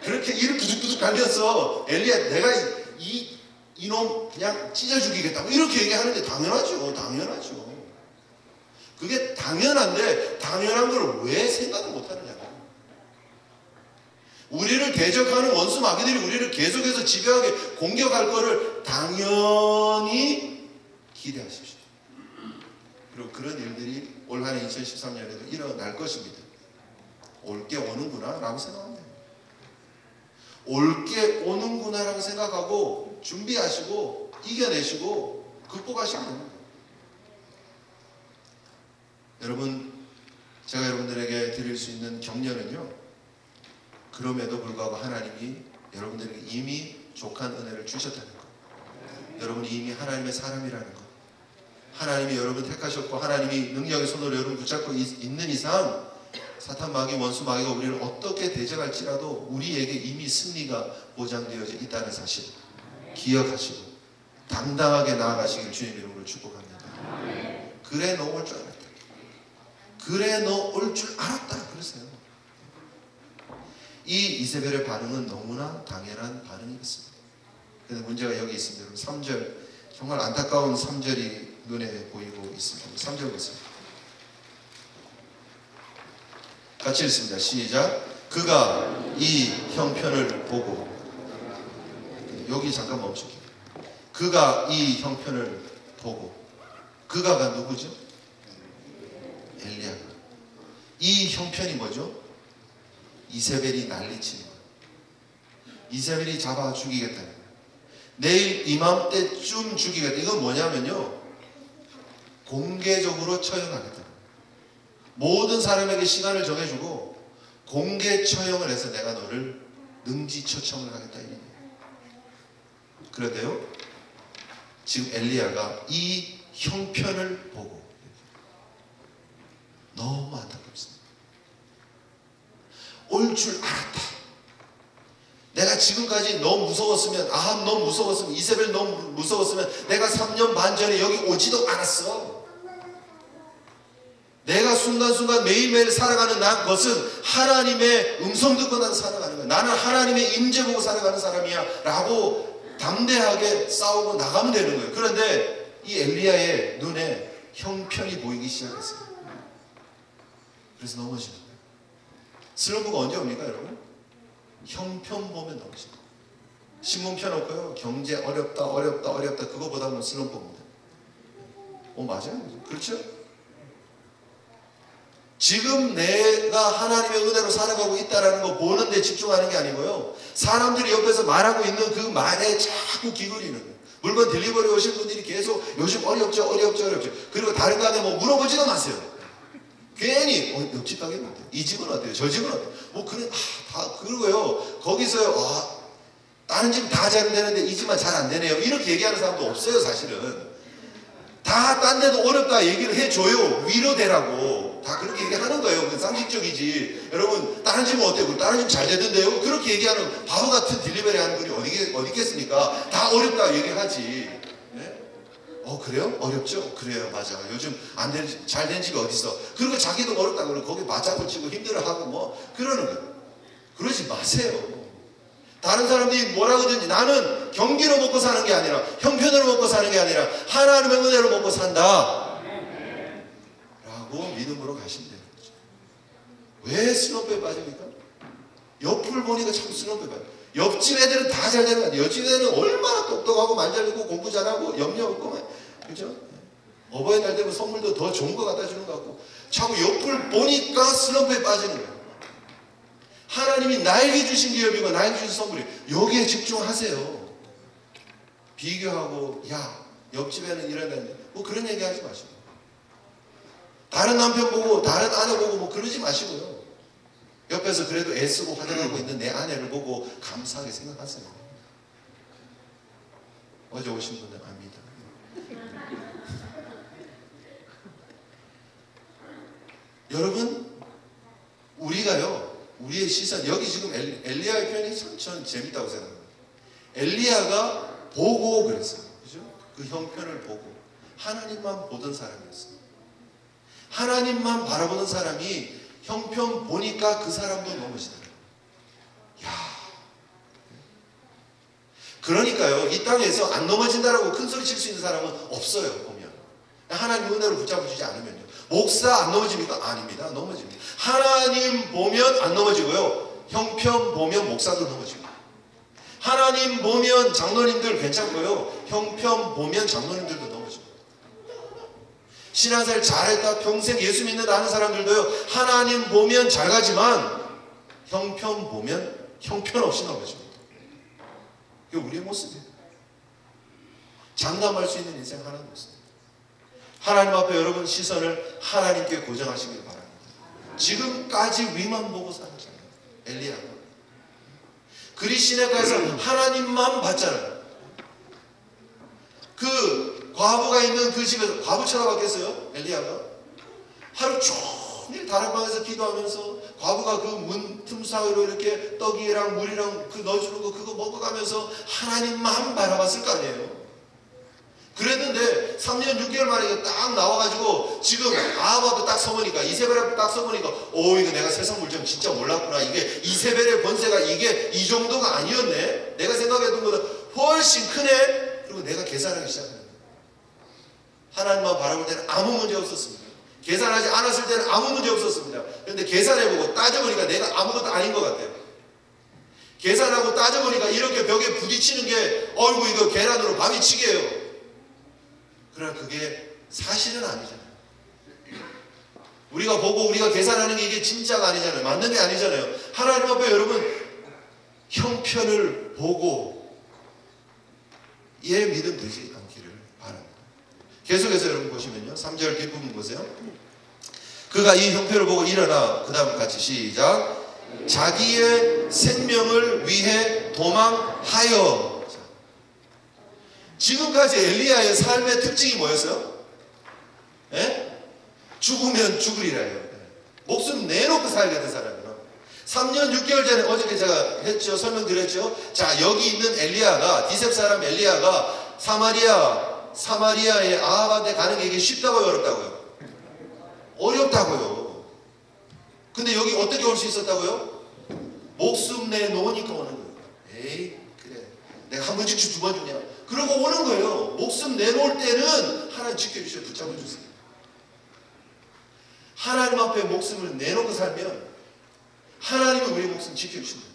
그렇게 이를 부득부득 갈면서 엘리야 내가 이놈 그냥 찢어 죽이겠다고 이렇게 얘기하는데 당연하죠. 당연하죠. 그게 당연한데 당연한 걸 왜 생각을 못하느냐. 우리를 대적하는 원수 마귀들이 우리를 계속해서 집요하게 공격할 거를 당연히 기대하십시오. 그리고 그런 일들이 올 한해 2013년에도 일어날 것입니다. 올 게 오는구나 라고 생각하면 됩니다. 올 게 오는구나 라고 생각하고 준비하시고 이겨내시고 극복하시면 됩니다. 여러분 제가 여러분들에게 드릴 수 있는 격려는요, 그럼에도 불구하고 하나님이 여러분들에게 이미 족한 은혜를 주셨다는 것, 여러분이 이미 하나님의 사람이라는 것, 하나님이 여러분 택하셨고 하나님이 능력의 손으로 여러분 붙잡고 있는 이상 사탄 마귀 원수 마귀가 우리를 어떻게 대적할지라도 우리에게 이미 승리가 보장되어져 있다는 사실 기억하시고 당당하게 나아가시길 주님 이름으로 축복합니다. 그래 너 올 줄 알았다. 그래 너 올 줄 알았다. 그러세요. 이 이세벨의 반응은 너무나 당연한 반응이겠습니다. 그런데 문제가 여기 있습니다. 3절 정말 안타까운 3절이 눈에 보이고 있습니다. 3절 보세요. 같이 읽습니다. 시작. 그가 이 형편을 보고, 여기 잠깐 멈출게요. 그가 이 형편을 보고, 그가가 누구죠? 엘리야가. 이 형편이 뭐죠? 이세벨이 난리치는 거예요. 이세벨이 잡아 죽이겠다는 거예요. 내일 이맘때쯤 죽이겠다. 이건 뭐냐면요, 공개적으로 처형하겠다는 거예요. 모든 사람에게 시간을 정해주고 공개 처형을 해서 내가 너를 능지처참을 하겠다 이런 거예요. 그런데요, 지금 엘리야가 이 형편을 보고 너무 안타깝습니다. 올 줄 알았다. 내가 지금까지 너무 무서웠으면, 아합 너무 무서웠으면, 이세벨 너무 무서웠으면 내가 3년 반 전에 여기 오지도 않았어. 내가 순간순간 매일매일 살아가는 것은 하나님의 음성 듣고 나서 살아가는 거야. 나는 하나님의 임재 보고 살아가는 사람이야 라고 담대하게 싸우고 나가면 되는 거예요. 그런데 이 엘리야의 눈에 형편이 보이기 시작했어요. 그래서 넘어지는 거예요. 슬럼프가 언제 옵니까 여러분? 형편 보면 넘어집니다. 신문 펴놓고요, 경제 어렵다 어렵다 어렵다, 그거보다는 슬럼프 옵니다. 맞아요. 그렇죠? 지금 내가 하나님의 은혜로 살아가고 있다는 거 보는 데 집중하는 게 아니고요, 사람들이 옆에서 말하고 있는 그 말에 자꾸 기울이는 거예요. 물건 딜리버리 오신 분들이 계속 요즘 어렵죠 어렵죠 어렵죠. 그리고 다른 가게 뭐 물어보지도 마세요. 괜히 옆집 가게는 어때요? 이 집은 어때요? 저 집은 어때요? 그래 다 그러고요, 거기서요 다른 집 다 잘 되는데 이 집만 잘 안 되네요 이렇게 얘기하는 사람도 없어요. 사실은 다 딴 데도 어렵다 얘기를 해줘요. 위로되라고 다 그렇게 얘기하는 거예요. 그건 상식적이지. 여러분 다른 집은 어때요? 다른 집 잘 되던데요? 그렇게 얘기하는 바보 같은 딜리버리 하는 분이 어디 있겠습니까? 다 어렵다 얘기하지. 네? 그래요? 어렵죠? 그래요. 맞아. 요즘 잘 된 집이 어디 있어? 그리고 자기도 어렵다 그러고 거기 맞장구 치고 힘들어하고 뭐 그러는 거예요. 그러지 마세요. 다른 사람들이 뭐라 그러든지 나는 경기로 먹고 사는 게 아니라, 형편으로 먹고 사는 게 아니라 하나님의 은혜로 먹고 산다 라고 믿음으로 가시면 되는 거죠. 왜 슬럼프에 빠집니까? 옆을 보니까 자꾸 슬럼프에 빠져요. 옆집 애들은 다 잘 되는 거 아니에요. 옆집 애들은 얼마나 똑똑하고 말 잘듣고 공부 잘하고 염려 없고, 그죠? 어버이날 되면 선물도 더 좋은 거 갖다 주는 것 같고, 자꾸 옆을 보니까 슬럼프에 빠지는 거예요. 하나님이 나에게 주신 기업이고 나에게 주신 선물이, 여기에 집중하세요. 비교하고 야 옆집에는 이런다는데 그런 얘기 하지 마시고, 다른 남편 보고 다른 아내 보고 그러지 마시고요, 옆에서 그래도 애쓰고 화장하고 있는 내 아내를 보고 감사하게 생각하세요. 어제 오신 분들 압니다. 여러분, 우리의 시선, 여기 지금 엘리야의 표현이 참 저는 재밌다고 생각합니다. 엘리야가 보고 그랬어요. 그죠? 그 형편을 보고 하나님만 보던 사람이었어요. 하나님만 바라보던 사람이 형편 보니까 그 사람도 넘어지더라고요. 야, 그러니까요, 이 땅에서 안 넘어진다라고 큰 소리 칠 수 있는 사람은 없어요. 보면 하나님 은혜로 붙잡아 주지 않으면요. 목사 안 넘어집니까? 아닙니다. 넘어집니다. 하나님 보면 안 넘어지고요, 형편 보면 목사도 넘어지고, 하나님 보면 장로님들 괜찮고요, 형편 보면 장로님들도 넘어지고, 신앙생활 잘했다 평생 예수 믿는다 하는 사람들도요, 하나님 보면 잘 가지만 형편 보면 형편없이 넘어집니다. 이게 우리의 모습이에요. 장담할 수 있는 인생 하나는 없습니다. 하나님 앞에 여러분 시선을 하나님께 고정하시길 바랍니다. 지금까지 위만 보고 살았잖아요. 엘리야가 그리 시내가에서 하나님만 봤잖아요. 그 과부가 있는 그 집에서 과부 쳐다봤겠어요? 엘리야가 하루 종일 다락방에서 기도하면서 과부가 그 문 틈 사이로 이렇게 떡이랑 물이랑 그 넣어주는 거 그거 먹어가면서 하나님만 바라봤을 거 아니에요. 그랬는데 3년 6개월 만에 이게 딱 나와가지고 지금 아합 앞에 딱 서보니까, 이세벨 앞에 딱 서보니까, 오, 이거 내가 세상 물정 진짜 몰랐구나. 이게 이세벨의 권세가 이게 이 정도가 아니었네. 내가 생각했던 것보다 훨씬 크네. 그리고 내가 계산하기 시작합니다. 하나님만 바라볼 때는 아무 문제 없었습니다. 계산하지 않았을 때는 아무 문제 없었습니다. 그런데 계산해보고 따져보니까 내가 아무것도 아닌 것 같아요. 계산하고 따져보니까 이렇게 벽에 부딪히는 게 어이구 이거 계란으로 밥이 치게요. 그러나 그게 사실은 아니잖아요. 우리가 보고 우리가 계산하는 게 이게 진짜가 아니잖아요. 맞는 게 아니잖아요. 하나님 앞에 여러분 형편을 보고 얘 믿음 되지 않기를 바랍니다. 계속해서 여러분 보시면요, 3절 뒷부분 보세요. 그가 이 형편을 보고 일어나, 그 다음 같이 시작, 자기의 생명을 위해 도망하여. 지금까지 엘리야의 삶의 특징이 뭐였어요? 예? 죽으면 죽으리라요. 목숨 내놓고 살게 된 사람이에요. 3년 6개월 전에 어저께 제가 했죠. 설명드렸죠. 자, 여기 있는 엘리야가, 디셉 사람 엘리야가 사마리아의 아합한테 가는 게 이게 쉽다고요, 어렵다고요? 어렵다고요. 근데 여기 어떻게 올 수 있었다고요? 목숨 내놓으니까 오는 거예요. 에이, 그래. 내가 한 번 죽지 두 번 죽냐? 그러고 오는 거예요. 목숨 내놓을 때는 하나님 지켜주셔요. 붙잡아주세요. 하나님 앞에 목숨을 내놓고 살면 하나님은 우리 목숨 지켜주신다.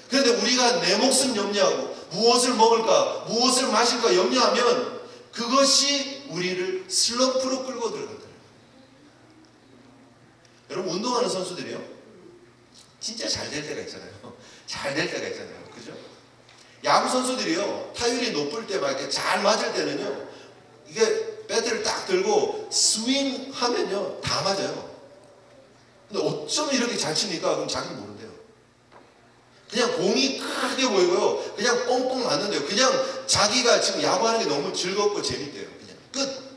그런데 우리가 내 목숨 염려하고 무엇을 먹을까, 무엇을 마실까 염려하면 그것이 우리를 슬럼프로 끌고 들어간다. 여러분, 운동하는 선수들이요, 진짜 잘 될 때가 있잖아요. 잘 될 때가 있잖아요. 그죠? 야구 선수들이요, 타율이 높을 때 막 이렇게 잘 맞을 때는요, 이게 배트를 딱 들고 스윙 하면요, 다 맞아요. 근데 어쩜 이렇게 잘 칩니까? 그럼 자기는 모른대요. 그냥 공이 크게 보이고요, 그냥 뻥뻥 맞는데요. 그냥 자기가 지금 야구하는 게 너무 즐겁고 재밌대요. 그냥 끝.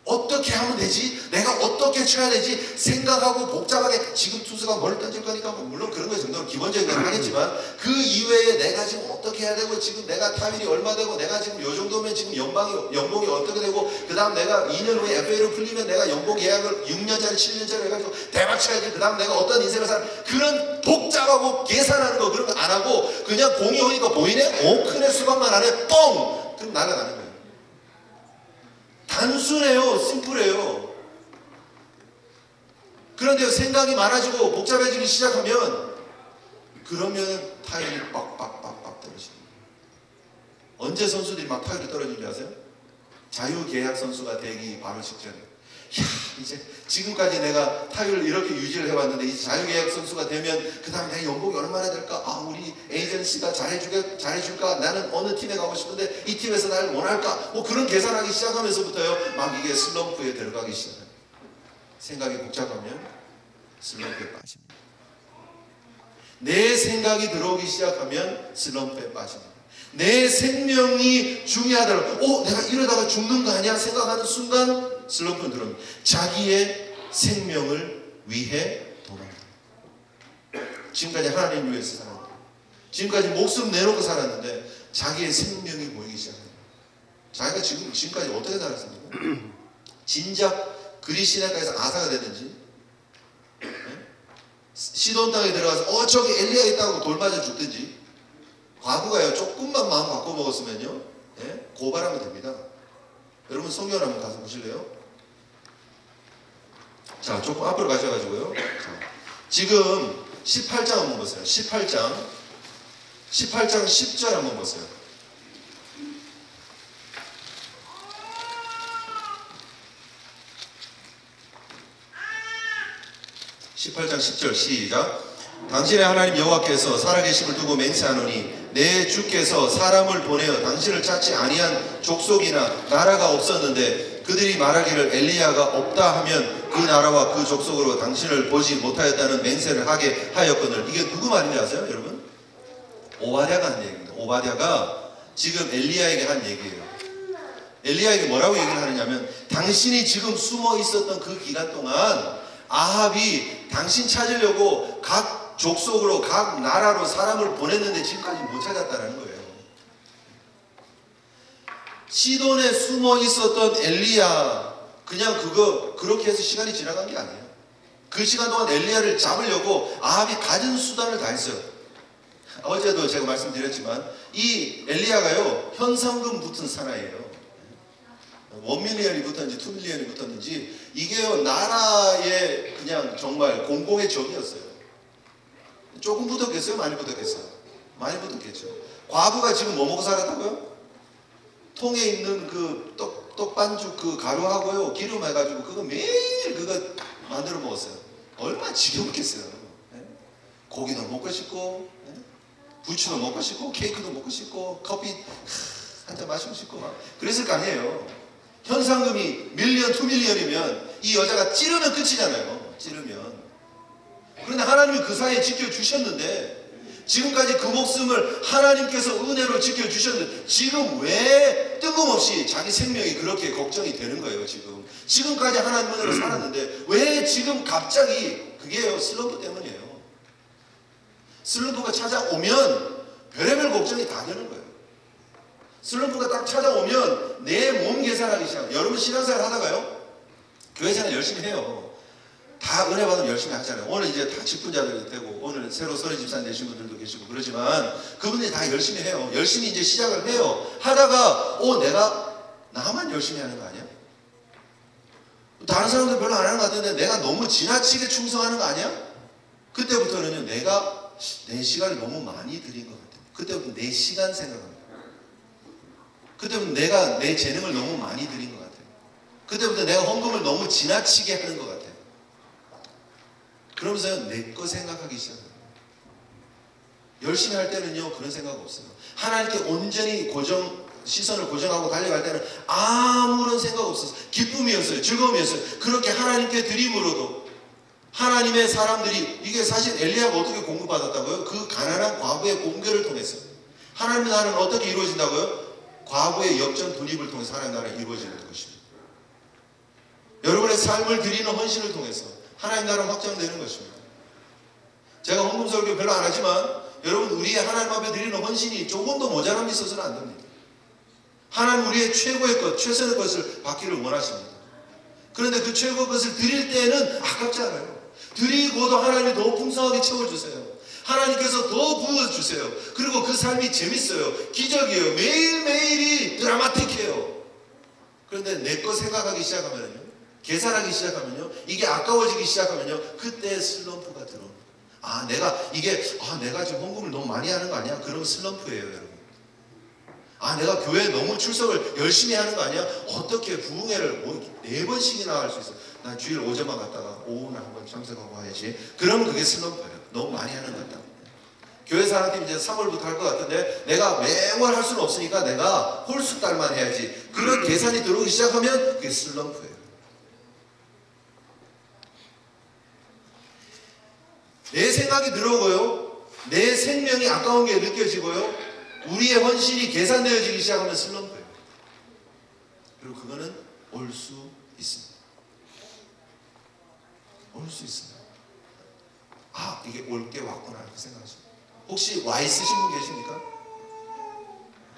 어떻게 하면 되지? 내가 어떻게 쳐야 되지? 생각하고 복잡하게 지금 투수가 뭘 던질 거니까 물론 그런 거 정도는 기본적인 건 하겠지만 그 이외에 내가 지금 어떻게 해야 되고 지금 내가 타율이 얼마 되고 내가 지금 요 정도면 지금 연봉이 어떻게 되고 그 다음 내가 2년 후에 FA로 풀리면 내가 연봉 계약을 6년짜리 7년짜리 해가지고 대박 쳐야지. 그 다음 내가 어떤 인생을 살, 그런 복잡하고 계산하는 거 그런 거 안 하고 그냥 공이 오니까 보이네? 오, 크네, 수박만 하네, 뻥! 그럼 날아가는 거예요. 단순해요. 심플해요. 그런데 생각이 많아지고 복잡해지기 시작하면 그러면 타율이 빡빡빡빡 떨어집니다. 언제 선수들이 막 타율이 떨어지는지 아세요? 자유계약 선수가 되기 바로 직전에, 야, 이제 지금까지 내가 타율을 이렇게 유지를 해왔는데 이제 자유계약 선수가 되면 그 다음에 내 연봉이 얼마나 될까? 아, 우리 에이전시가 잘해줄까? 나는 어느 팀에 가고 싶은데 이 팀에서 나를 원할까? 뭐 그런 계산하기 시작하면서부터요, 막 이게 슬럼프에 들어가기 시작해요. 생각이 복잡하면 슬럼프에 빠집니다. 내 생각이 들어오기 시작하면 슬럼프에 빠집니다. 내 생명이 중요하더라도 내가 이러다가 죽는 거 아니야 생각하는 순간 슬럼프는 들어옵니다. 자기의 생명을 위해 도망갑니다. 지금까지 하나님을 위해서 살았는데, 지금까지 목숨 내놓고 살았는데 자기의 생명이 보이기 시작합니다. 자기가 지금까지 어떻게 살았습니까? 진작 그리시네가에서 아사가 되든지, 시돈 땅에 들어가서 저기 엘리야 있다고 돌 맞아 죽든지, 과부가요 조금만 마음 바꿔 먹었으면요, 고발하면 됩니다. 여러분 성경 한번 가서 보실래요? 자, 조금 앞으로 가셔가지고요. 자, 지금 18장 한번 보세요. 18장 10절 한번 보세요. 18장 10절 시작. 당신의 하나님 여호와께서 살아계심을 두고 맹세하노니 내 주께서 사람을 보내어 당신을 찾지 아니한 족속이나 나라가 없었는데 그들이 말하기를 엘리야가 없다 하면 그 나라와 그 족속으로 당신을 보지 못하였다는 맹세를 하게 하였거늘. 이게 누구 말인지 아세요 여러분? 오바댜가 한 얘기입니다. 오바댜가 지금 엘리야에게 한 얘기예요. 엘리야에게 뭐라고 얘기를 하느냐면, 당신이 지금 숨어 있었던 그 기간 동안 아합이 당신 찾으려고 각 족속으로 각 나라로 사람을 보냈는데 지금까지 못 찾았다는 거예요. 시돈에 숨어 있었던 엘리야, 그냥 그렇게 해서 시간이 지나간 게 아니에요. 그 시간 동안 엘리야를 잡으려고 아합이 가진 수단을 다 했어요. 어제도 제가 말씀드렸지만 이 엘리야가요 현상금 붙은 사나이예요. 1밀리언이 붙었는지 2밀리언이 붙었는지 이게요 나라의 그냥 정말 공공의 적이었어요. 조금 붙었겠어요? 많이 붙었겠어요? 많이 붙었겠죠. 과부가 지금 뭐 먹고 살았다고요? 통에 있는 그 떡반죽 그 가루하고요 기름 해가지고 그거 매일 그거 만들어 먹었어요. 얼마나 지겨웠겠어요. 고기도 먹고 싶고 부추도 먹고 싶고 케이크도 먹고 싶고 커피 한잔 마시고 싶고 막 그랬을 거 아니에요. 현상금이 1밀리언, 2밀리언이면 이 여자가 찌르면 끝이잖아요. 찌르면. 그런데 하나님이 그 사이에 지켜주셨는데, 지금까지 그 목숨을 하나님께서 은혜로 지켜주셨는데 지금 왜 뜬금없이 자기 생명이 그렇게 걱정이 되는 거예요. 지금까지 하나님 은혜로 살았는데 왜 지금 갑자기, 그게요 슬럼프 때문이에요. 슬럼프가 찾아오면 별의별 걱정이 다 되는 거예요. 슬럼프가 딱 찾아오면 내 몸 계산하기 시작해요. 여러분 신앙생활 하다가요 교회생활 열심히 해요. 다 은혜 받으면 열심히 하잖아요. 오늘 이제 다 직분자들이 되고 오늘 새로 서리 집사님 되신 분들도 계시고 그러지만 그분들이 다 열심히 해요. 열심히 이제 시작을 해요. 하다가 나만 열심히 하는 거 아니야? 다른 사람들 별로 안 하는 것 같은데 내가 너무 지나치게 충성하는 거 아니야? 그때부터는요 내가 내 시간을 너무 많이 드린 것 같아요. 그때부터 내 시간 생각합니다. 그때부터 내가 내 재능을 너무 많이 드린 것 같아요. 그때부터 내가 헌금을 너무 지나치게 하는 것 같아요. 그러면서 내 거 생각하기 시작해요. 열심히 할 때는요 그런 생각 없어요. 하나님께 온전히 시선을 고정하고 달려갈 때는 아무런 생각 없었어요. 기쁨이었어요. 즐거움이었어요. 그렇게 하나님께 드림으로도 하나님의 사람들이, 이게 사실 엘리야가 어떻게 공급받았다고요? 그 가난한 과부의 공개를 통해서. 하나님의 나라는 어떻게 이루어진다고요? 과부의 역전 분입을 통해서 하나님의 나라가 이루어지는 것입니다. 여러분의 삶을 드리는 헌신을 통해서 하나님의 나라가 확장되는 것입니다. 제가 헌금 설교 별로 안 하지만 여러분 우리의 하나님 앞에 드리는 헌신이 조금도 모자람이 있어서는 안 됩니다. 하나님 우리의 최고의 것, 최선의 것을 받기를 원하십니다. 그런데 그 최고의 것을 드릴 때는 아깝지 않아요. 드리고도 하나님이 더 풍성하게 채워주세요. 하나님께서 더 부어주세요. 그리고 그 삶이 재밌어요. 기적이에요. 매일매일이 드라마틱해요. 그런데 내 거 생각하기 시작하면요, 계산하기 시작하면요, 이게 아까워지기 시작하면요, 그때 슬럼프가 들어옵니다. 내가 지금 헌금을 너무 많이 하는 거 아니야? 그러면 슬럼프예요, 여러분. 내가 교회에 너무 출석을 열심히 하는 거 아니야? 어떻게 부흥회를 4번씩이나 할 수 있어? 난 주일 오전만 갔다가 오후는 한번 참석하고 와야지. 그러면 그게 슬럼프예요. 너무 많이 하는 것 같다. 교회 사랑팀 이제 3월부터 할 것 같은데 내가 매월 할 수는 없으니까 내가 홀수 달만 해야지. 그런 계산이 들어오기 시작하면 그게 슬럼프예요. 내 생각이 들어오고요, 내 생명이 아까운 게 느껴지고요, 우리의 헌신이 계산되어지기 시작하면 슬럼프예요. 그리고 그거는 올 수 있습니다. 올 수 있습니다. 이게 올 게 왔구나 이렇게 생각하시죠. 혹시 와 있으신 분 계십니까?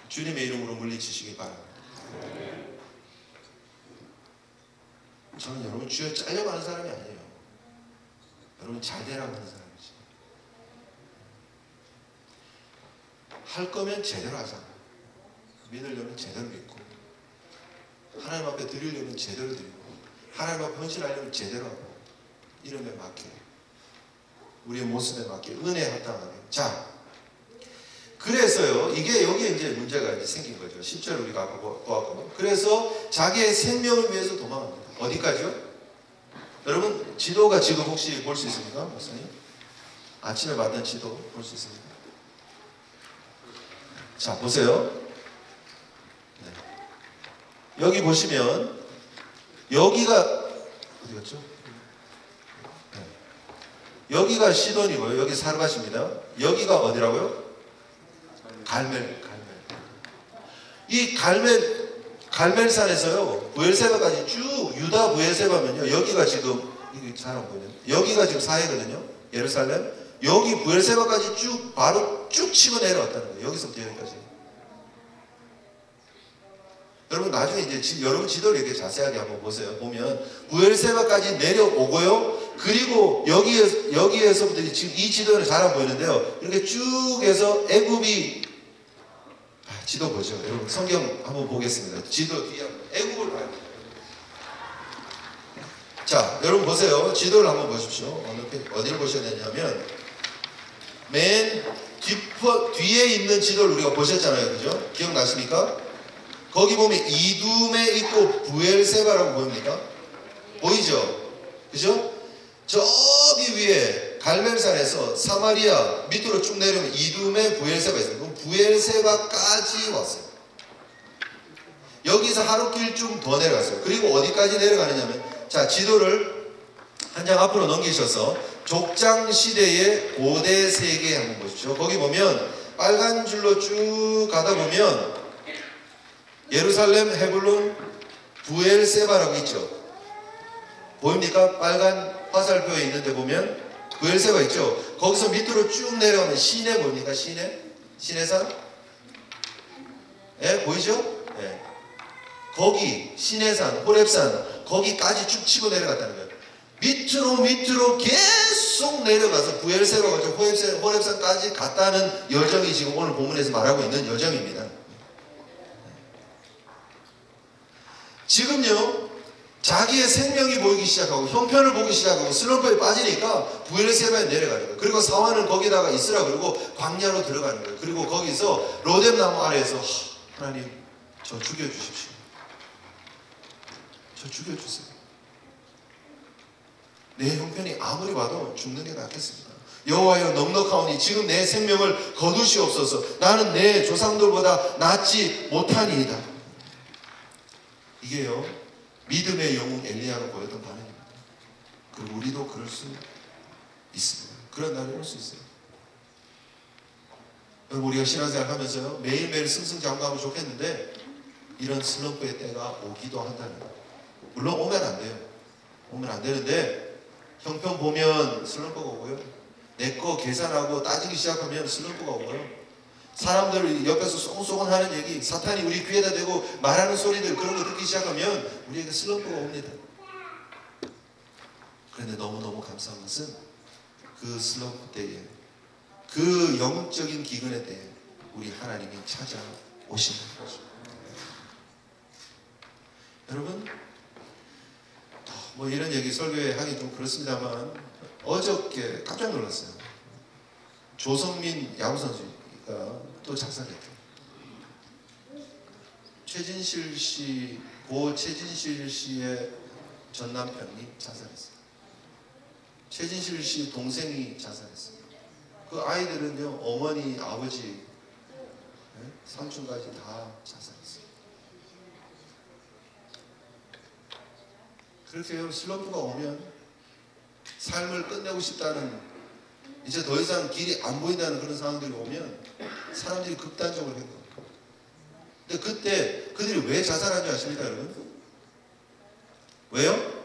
주님의 이름으로 물리치시기 바랍니다. 저는 여러분 주여 잘려가는 사람이 아니에요. 여러분 잘 되라고 하는 사람이지. 할 거면 제대로 하잖아. 믿으려면 제대로 믿고, 하나님 앞에 드리려면 제대로 드리고, 하나님 앞에 헌신하려면 제대로 하고, 이름에 맞게, 우리의 모습에 맞게, 은혜에 합당하게. 자, 그래서요, 이게 여기에 이제 문제가 이제 생긴 거죠. 10절 우리가 아까 보았고. 그래서 자기의 생명을 위해서 도망합니다. 어디까지요? 여러분, 지도가 지금 혹시 볼 수 있습니까? 목사님? 아침에 받은 지도 볼 수 있습니까? 자, 보세요. 네. 여기 보시면, 여기가, 어디 갔죠? 네. 여기가 시돈이고요. 여기 사르밧입니다. 여기가 어디라고요? 갈멜. 이 갈멜산에서요, 부엘세바까지 쭉, 유다 부엘세바면요, 여기가 지금, 이게 잘 안 보이네요. 여기가 지금 사해거든요. 예루살렘. 여기 부엘세바까지 쭉, 바로 쭉 치고 내려왔다는 거예요. 여기서부터 여기까지. 여러분, 나중에 이제, 여러분 지도를 이렇게 자세하게 한번 보세요. 보면, 부엘세바까지 내려오고요. 그리고 여기에서부터 지금 이 지도는 잘 안 보이는데요. 이렇게 쭉 해서 애굽이, 지도 보죠. 여러분 성경 한번 보겠습니다. 지도 뒤에 애굽을 봐요. 자, 여러분 보세요. 지도를 한번 보십시오. 어디를 보셔야 되냐면 맨 뒤에 있는 지도를 우리가 보셨잖아요. 그죠? 기억나십니까? 거기 보면 이둠에 있고 부엘세바라고 보입니까? 보이죠? 그죠? 저기 위에 갈멜산에서 사마리아 밑으로 쭉 내려오면 이둠에 부엘세바 있어요. 그럼 부엘세바까지 왔어요. 여기서 하루길 좀 더 내려갔어요. 그리고 어디까지 내려가느냐면, 자, 지도를 한 장 앞으로 넘기셔서 족장시대의 고대 세계 한번 보십시오. 거기 보면 빨간 줄로 쭉 가다 보면 예루살렘, 헤블론, 부엘세바라고 있죠. 보입니까? 빨간 화살표에 있는데 보면 부엘세바 있죠. 거기서 밑으로 쭉 내려가면 시내 보입니까? 시내산? 예, 보이죠? 예. 거기 시내산, 호렙산 거기까지 쭉 치고 내려갔다는 거예요. 밑으로 계속 내려가서 부엘세바가 호렙산까지 갔다는 여정이 지금 오늘 본문에서 말하고 있는 여정입니다. 지금요, 자기의 생명이 보이기 시작하고 형편을 보기 시작하고 슬럼프에 빠지니까 부엘세바에 내려가는 거예요. 그리고 사환은 거기다가 있으라 그러고 광야로 들어가는 거예요. 그리고 거기서 로뎀나무 아래에서 하나님 저 죽여주십시오. 저 죽여주세요. 내 형편이 아무리 봐도 죽는 게 낫겠습니다. 여호와여 넉넉하오니 지금 내 생명을 거두시옵소서. 나는 내 조상들보다 낫지 못하니이다. 이게요, 믿음의 영웅 엘리야가 보였던 반응입니다. 그리고 우리도 그럴 수 있습니다. 그런 날이 올 수 있어요. 여러분, 우리가 신앙생활 하면서요, 매일매일 승승장구하면 좋겠는데 이런 슬럼프의 때가 오기도 한다는 거예요. 물론 오면 안 돼요. 오면 안 되는데 형편 보면 슬럼프가 오고요. 내 거 계산하고 따지기 시작하면 슬럼프가 오고요. 사람들 옆에서 쏭쏭 하는 얘기, 사탄이 우리 귀에다 대고 말하는 소리들, 그런 거 듣기 시작하면 우리에게 슬럼프가 옵니다. 그런데 너무너무 감사한 것은 그 슬럼프 때에, 그 영적인 기근의 때에 우리 하나님이 찾아오시는 거죠. 여러분, 뭐 이런 얘기 설교에 하기 좀 그렇습니다만 어저께 깜짝 놀랐어요. 조성민 야구선수가 또 자살했대요. 최진실 씨, 고 최진실 씨의 전 남편이 자살했어요. 최진실 씨 동생이 자살했어요. 그 아이들은요, 어머니, 아버지, 삼촌까지 다 자살했어요. 그렇게 슬럼프가 오면 삶을 끝내고 싶다는, 이제 더 이상 길이 안 보인다는 그런 상황들이 오면 사람들이 극단적으로 행동해요. 근데 그때 그들이 왜 자살한 줄 아십니까, 여러분? 왜요?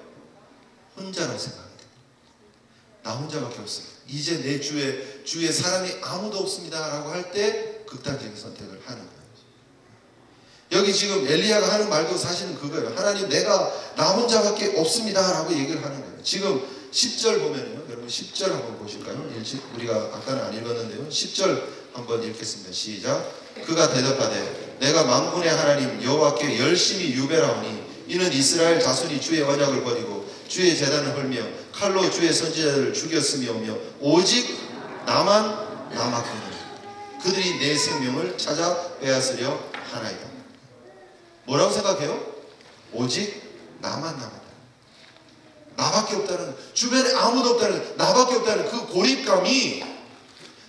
혼자라고 생각합니다. 나 혼자밖에 없습니다. 이제 내 주위에 사람이 아무도 없습니다 라고 할 때 극단적인 선택을 하는 거예요. 여기 지금 엘리야가 하는 말도 사실은 그거예요. 하나님, 내가 나 혼자밖에 없습니다 라고 얘기를 하는 거예요. 지금 10절 보면요, 여러분 10절 한번 보실까요? 우리가 아까는 안 읽었는데요, 10절 한번 읽겠습니다. 시작. 그가 대답하되 내가 만군의 하나님 여호와께 열심히 유배하오니 이는 이스라엘 자손이 주의 언약을 버리고 주의 제단을 헐며 칼로 주의 선지자들을 죽였으며 오직 나만 남았거든. 그들이 내 생명을 찾아 빼앗으려 하나이다. 뭐라고 생각해요? 오직 나만 남았다. 나밖에 없다는, 주변에 아무도 없다는, 나밖에 없다는 그 고립감이,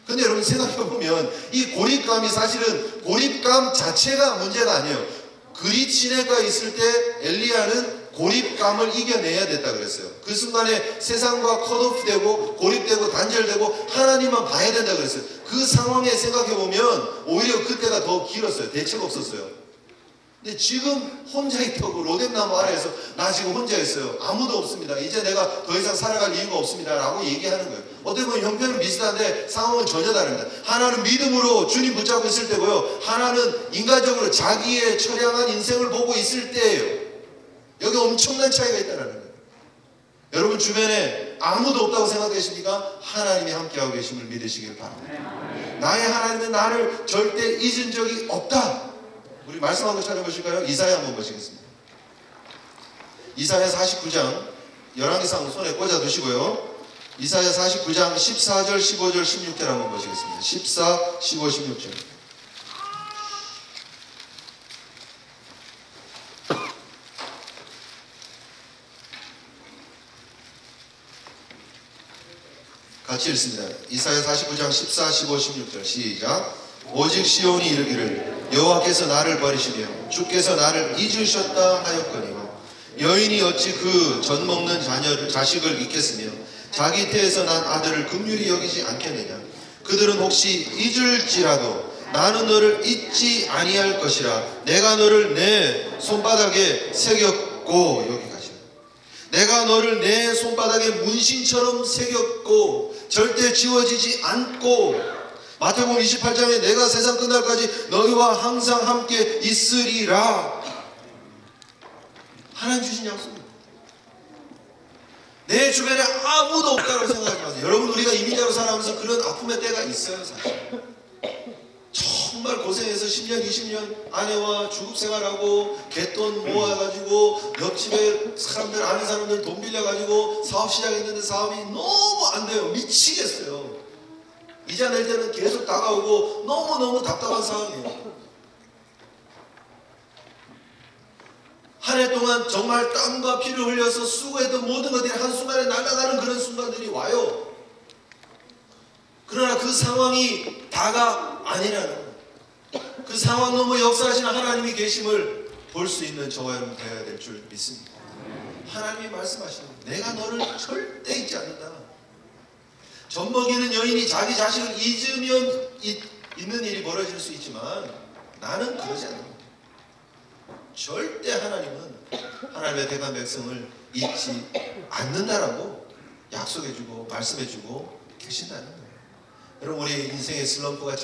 근데 여러분 생각해보면 이 고립감이 사실은 고립감 자체가 문제가 아니에요. 그리 시내가 있을 때 엘리야는 고립감을 이겨내야 됐다 그랬어요. 그 순간에 세상과 컷오프되고 고립되고 단절되고 하나님만 봐야 된다 그랬어요. 그 상황에 생각해보면 오히려 그때가 더 길었어요. 대책 없었어요. 근데 지금 혼자 있다고 로뎀나무 아래에서 나 지금 혼자 있어요. 아무도 없습니다. 이제 내가 더 이상 살아갈 이유가 없습니다 라고 얘기하는 거예요. 어떻게 보면 형편은 비슷한데 상황은 전혀 다릅니다. 하나는 믿음으로 주님 붙잡고 있을 때고요, 하나는 인간적으로 자기의 처량한 인생을 보고 있을 때예요. 여기 엄청난 차이가 있다는 거예요. 여러분 주변에 아무도 없다고 생각되십니까? 하나님이 함께하고 계심을 믿으시길 바랍니다. 나의 하나님은 나를 절대 잊은 적이 없다. 우리 말씀 한번 찾아보실까요? 이사야 한번 보시겠습니다. 이사야 49장, 열왕기상 손에 꽂아 두시고요, 이사야 49장 14절, 15절, 16절 한번 보시겠습니다. 14, 15, 16절. 같이 읽습니다. 이사야 49장 14, 15, 16절 시작. 오직 시온이 이르기를 여호와께서 나를 버리시며 주께서 나를 잊으셨다 하였거니와 여인이 어찌 그 젖 먹는 자식을 잊겠으며 자기 태에서 난 아들을 긍휼히 여기지 않겠느냐. 그들은 혹시 잊을지라도 나는 너를 잊지 아니할 것이라. 내가 너를 내 손바닥에 새겼고, 여기까지, 내가 너를 내 손바닥에 문신처럼 새겼고 절대 지워지지 않고, 마태복음 28장에 내가 세상 끝날까지 너희와 항상 함께 있으리라. 하나님 주신 약속입니다. 내 주변에 아무도 없다고 생각하지 마세요. 여러분, 우리가 이민자로 살아가면서 그런 아픔의 때가 있어요. 사실 정말 고생해서 10년 20년 아내와 주급생활하고 갯돈 모아가지고 옆집에 사람들, 아는 사람들 돈 빌려가지고 사업 시작했는데 사업이 너무 안 돼요. 미치겠어요. 이자 낼 때는 계속 다가오고 너무너무 답답한 상황이에요. 한 해 동안 정말 땀과 피를 흘려서 수고했던 모든 것들이 한순간에 날아가는 그런 순간들이 와요. 그러나 그 상황이 다가 아니라는 거예요. 그 상황 너머 역사하시는 하나님이 계심을 볼 수 있는 저와 여러분 되어야 될 줄 믿습니다. 하나님이 말씀하시는 거예요. 내가 너를 절대 잊지 않는다. 젖먹이는 여인이 자기 자식을 잊으면 있는 일이 벌어질 수 있지만 나는 그러지 않는다. 절대 하나님은 하나님의 택한 백성을 잊지 않는다라고 약속해주고 말씀해주고 계신다는 거예요. 여러분, 우리 인생의 슬럼프가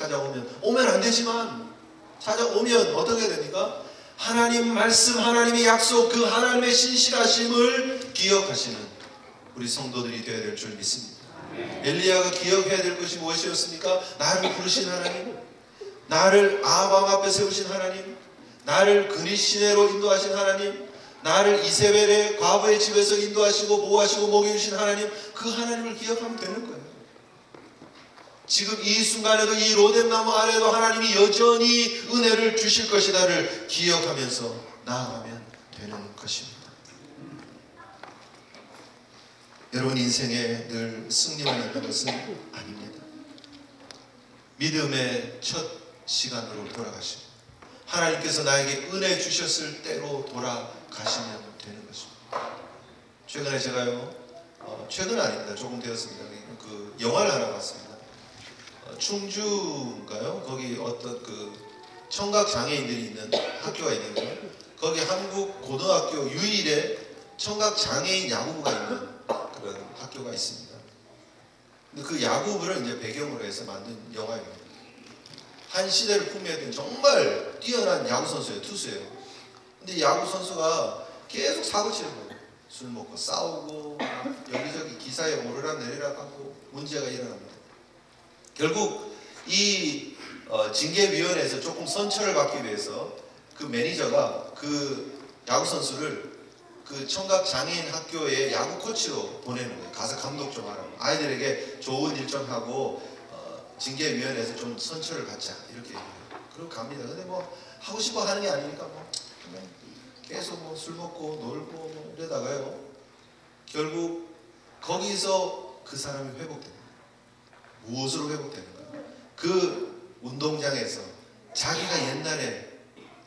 오면 안 되지만 찾아오면 어떻게 됩니까? 하나님 말씀, 하나님의 약속, 그 하나님의 신실하심을 기억하시는 우리 성도들이 되어야 될 줄 믿습니다. 엘리야가 기억해야 될 것이 무엇이었습니까? 나를 부르신 하나님, 나를 아방 앞에 세우신 하나님, 나를 그리 시내로 인도하신 하나님, 나를 이세벨의 과부의 집에서 인도하시고 보호하시고 먹여주신 하나님, 그 하나님을 기억하면 되는 거예요. 지금 이 순간에도 이 로뎀나무 아래에도 하나님이 여전히 은혜를 주실 것이다를 기억하면서 나아가면 되는 것입니다. 여러분 인생에 늘 승리만 있는 것은 아닙니다. 믿음의 첫 시간으로 돌아가시고 하나님께서 나에게 은혜 주셨을 때로 돌아가시면 되는 것입니다. 최근에 제가요, 최근은 아닙니다. 조금 되었습니다. 그 영화를 하나 봤습니다. 충주인가요? 거기 어떤 그 청각 장애인들이 있는 학교가 있는데요. 거기 한국 고등학교 유일의 청각 장애인 야구부가 있는 그런 학교가 있습니다. 근데 그 야구부를 이제 배경으로 해서 만든 영화입니다. 한 시대를 풍미했던 정말 뛰어난 야구 선수예요. 투수예요. 근데 야구 선수가 계속 사고 치는 거예요. 술 먹고 싸우고 여기저기 기사에 오르락 내리락 하고 문제가 일어납니다. 결국 이 징계위원회에서 조금 선처를 받기 위해서 그 매니저가 그 야구 선수를 그 청각 장애인 학교의 야구 코치로 보내는 거예요. 가서 감독 좀 하라고. 아이들에게 좋은 일 좀 하고 징계위원회에서 좀 선처를 받자 이렇게 얘기해요. 그리고 갑니다. 근데 뭐 하고 싶어 하는 게 아니니까 뭐 그냥 계속 뭐 술 먹고 놀고 뭐 이러다가요. 결국 거기서 그 사람이 회복됩니다. 무엇으로 회복되는가? 그 운동장에서 자기가 옛날에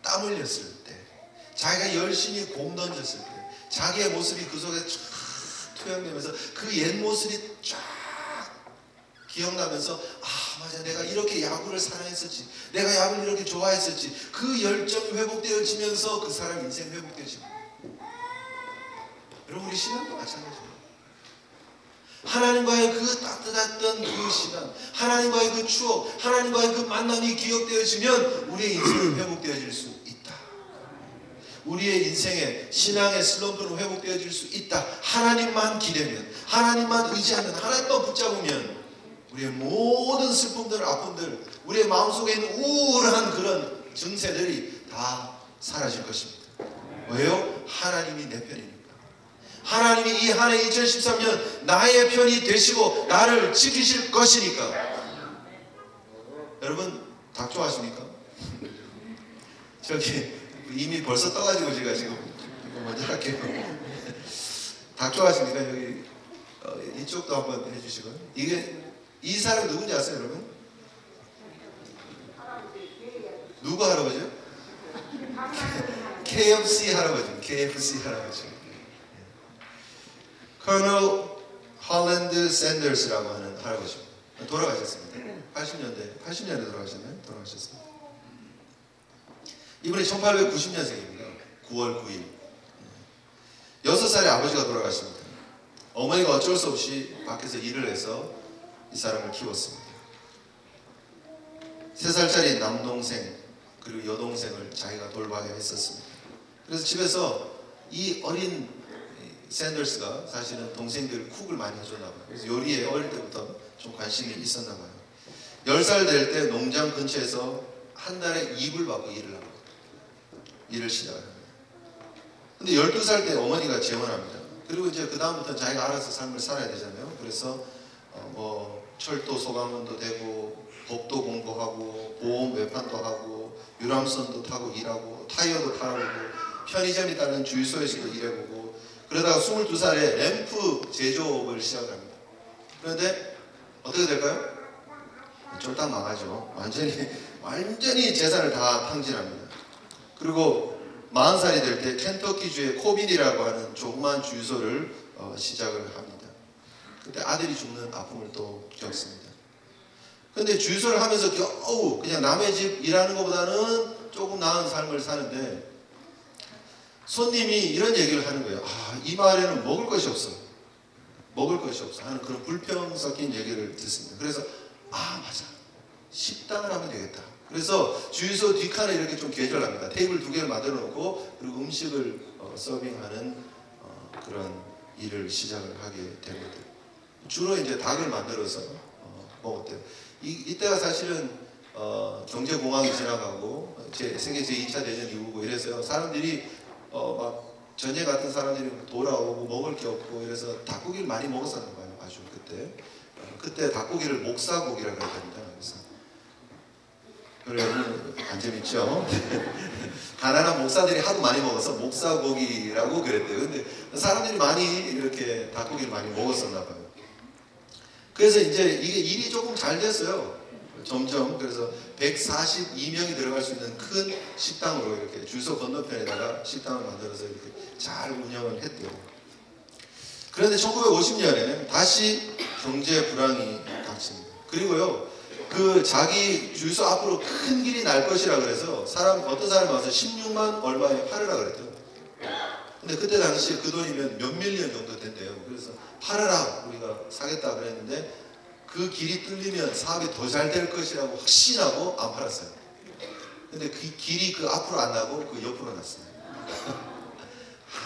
땀 흘렸을 때, 자기가 열심히 공 던졌을 때, 자기의 모습이 그 속에 쫙 투영되면서 그 옛 모습이 쫙 기억나면서 아 맞아 내가 이렇게 야구를 사랑했었지, 내가 야구를 이렇게 좋아했었지, 그 열정이 회복되어지면서 그 사람 인생 회복되어집니다. 여러분 우리 신앙도 마찬가지예요. 하나님과의 그 따뜻했던 그 시간, 하나님과의 그 추억, 하나님과의 그 만남이 기억되어지면 우리의 인생이 회복되어질 수 있다. 우리의 인생의 신앙의 슬럼프는 회복되어질 수 있다. 하나님만 기대면, 하나님만 의지하면, 하나님만 붙잡으면 우리의 모든 슬픔들, 아픔들, 우리의 마음속에 있는 우울한 그런 증세들이 다 사라질 것입니다. 왜요? 하나님이 내 편이니까. 하나님이 이 한 해 2013년 나의 편이 되시고 나를 지키실 것이니까. 여러분 닭 좋아하십니까? 저기 이미 벌써 떠가지고 제가 지금 이거 먼저 할게요. 닭 좋아하십니까? 여기 이쪽도 한번 해주시고요. 이게 이 사람이 누군지 아세요, 여러분? 누구 할아버지요? KFC 할아버지. KFC 할아버지. 커널 홀랜드 샌더스라고 하는 할아버지입니다. 돌아가셨습니다. 80년대 돌아가셨나요? 돌아가셨습니다. 이분이 1890년생입니다. 9월 9일. 6살의 아버지가 돌아가십니다. 어머니가 어쩔 수 없이 밖에서 일을 해서 이 사람을 키웠습니다. 3살짜리 남동생 그리고 여동생을 자기가 돌봐야 했었습니다. 그래서 집에서 이 어린 샌더스가 사실은 동생들 쿡을 많이 해줬나 봐요. 그래서 요리에 어릴 때부터 좀 관심이 있었나 봐요. 10살 될 때 농장 근처에서 한 달에 2불 받고 일을 합니다. 일을 시작합니다. 근데 12살 때 어머니가 재혼합니다. 그리고 이제 그 다음부터 자기가 알아서 삶을 살아야 되잖아요. 그래서 뭐 철도 소방원도 되고 법도 공부하고 보험 외판도 하고 유람선도 타고 일하고 타이어도 타고 편의점이 따른 주유소에서도 일해보고 그러다가 22살에 램프 제조업을 시작합니다. 그런데 어떻게 될까요? 쫄딱 망하죠. 완전히 재산을 다 탕진합니다. 그리고 40살이 될 때 켄터키주의 코빈이라고 하는 조그만 주유소를 시작을 합니다. 그때 아들이 죽는 아픔을 또 겪습니다. 근데 주유소를 하면서 겨우 그냥 남의 집 일하는 것보다는 조금 나은 삶을 사는데 손님이 이런 얘기를 하는 거예요. 아, 이 마을에는 먹을 것이 없어. 먹을 것이 없어 하는 그런 불평 섞인 얘기를 듣습니다. 그래서 아 맞아. 식당을 하면 되겠다. 그래서 주유소 뒷칸에 이렇게 좀 개조합니다. 테이블 2개를 만들어 놓고 그리고 음식을 서빙하는 그런 일을 시작을 하게 됩니다. 주로 이제 닭을 만들어서 먹었대요. 이때가 사실은 경제공황이 지나가고 세계 제2차 대전 이후고 이래서요. 사람들이 막 전예 같은 사람들이 돌아오고 먹을 게 없고 이래서 닭고기를 많이 먹었었나 봐요. 아주 그때 닭고기를 목사고기라고 했답니다. 그래서 여러분 안 재밌죠? 가난한 목사들이 하도 많이 먹어서 목사고기라고 그랬대요. 근데 사람들이 많이 이렇게 닭고기를 많이 먹었었나 봐요. 그래서 이제 이게 일이 조금 잘 됐어요. 점점. 그래서 142명이 들어갈 수 있는 큰 식당으로 이렇게 주유소 건너편에다가 식당을 만들어서 이렇게 잘 운영을 했대요. 그런데 1950년에 다시 경제 불황이 닥칩니다. 그리고요, 그 자기 주유소 앞으로 큰 길이 날 것이라 그래서 어떤 사람이 와서 16만 얼마에 팔으라 그랬대요. 근데 그때 당시에 그 돈이면 몇 밀리언 정도 된대요. 그래서 팔아라 우리가 사겠다 그랬는데 그 길이 뚫리면 사업이 더 잘 될 것이라고 확신하고 안 팔았어요. 근데 그 길이 그 앞으로 안 나고 그 옆으로 났어요.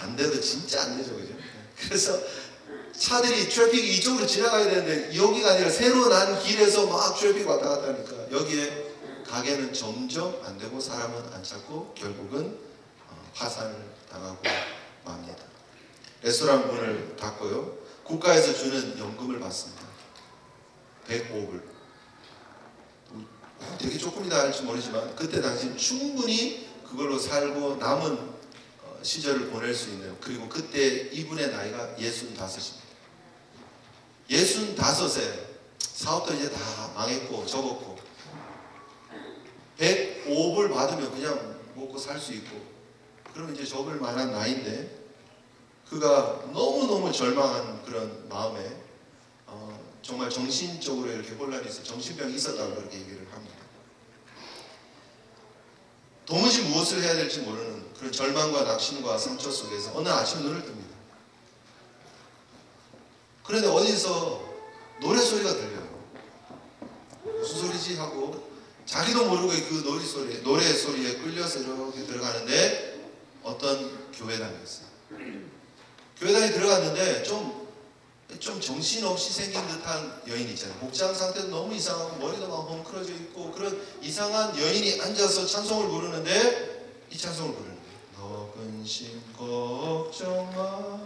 안 돼도 진짜 안 되죠, 그죠? 그래서 차들이 트래픽이 이쪽으로 지나가야 되는데 여기가 아니라 새로 난 길에서 막 트래픽 왔다 갔다 하니까 여기에 가게는 점점 안 되고 사람은 안 찾고 결국은 파산을 당하고 맙니다. 레스토랑 문을 닫고요. 국가에서 주는 연금을 받습니다. 105불. 되게 조금이다 할지 모르지만 그때 당시 충분히 그걸로 살고 남은 시절을 보낼 수 있는, 그리고 그때 이분의 나이가 65입니다. 65세 사업도 이제 다 망했고 접었고 105불 받으면 그냥 먹고 살 수 있고 그러면 이제 접을 만한 나이인데 그가 너무너무 절망한 그런 마음에 정말 정신적으로 이렇게 혼란이 있어 정신병이 있었다고 그렇게 얘기를 합니다. 도무지 무엇을 해야 될지 모르는 그런 절망과 낙심과 상처 속에서 어느 아침 눈을 뜹니다. 그런데 어디서 노래 소리가 들려요. 무슨 소리지 하고 자기도 모르고 그 노래 소리에 끌려서 이렇게 들어가는데 어떤 교회당이었어요. 교회당에 들어갔는데 좀 정신없이 생긴 듯한 여인이 있잖아요. 복장 상태도 너무 이상하고 머리도 막 헝클어져 있고 그런 이상한 여인이 앉아서 찬송을 부르는데 이 찬송을 부르는 거예요. 너 근심 걱정 마라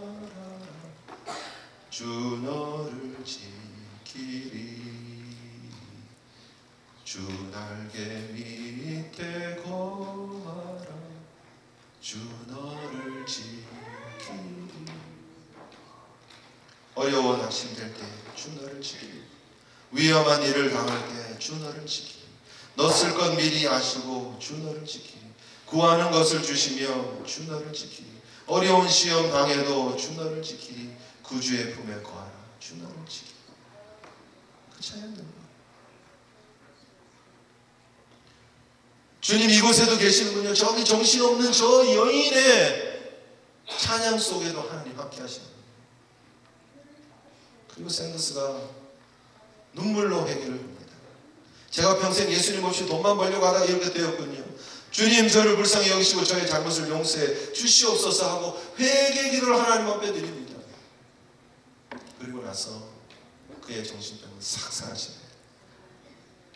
주 너를 지키리 주 날개 밑에 거하라 주 너를 지키리 어려워 낙심될 때 주 너를 지키리 위험한 일을 당할 때 주 너를 지키리 너 쓸 것 미리 아시고 주 너를 지키리 구하는 것을 주시며 주 너를 지키리 어려운 시험 당해도 주 너를 지키리 구주의 품에 거하라 주 너를 지키리 그 찬양입니다. 주님 이곳에도 계시는군요. 저기 정신없는 저 여인의 찬양 속에도 하나님 함께 하시는 그리고 샌더스가 눈물로 회개를 합니다. 제가 평생 예수님 없이 돈만 벌려고 하다가 이렇게 되었군요. 주님 저를 불쌍히 여기시고 저의 잘못을 용서해 주시옵소서 하고 회개 기도를 하나님 앞에 드립니다. 그리고 나서 그의 정신병은 싹 사라집니다.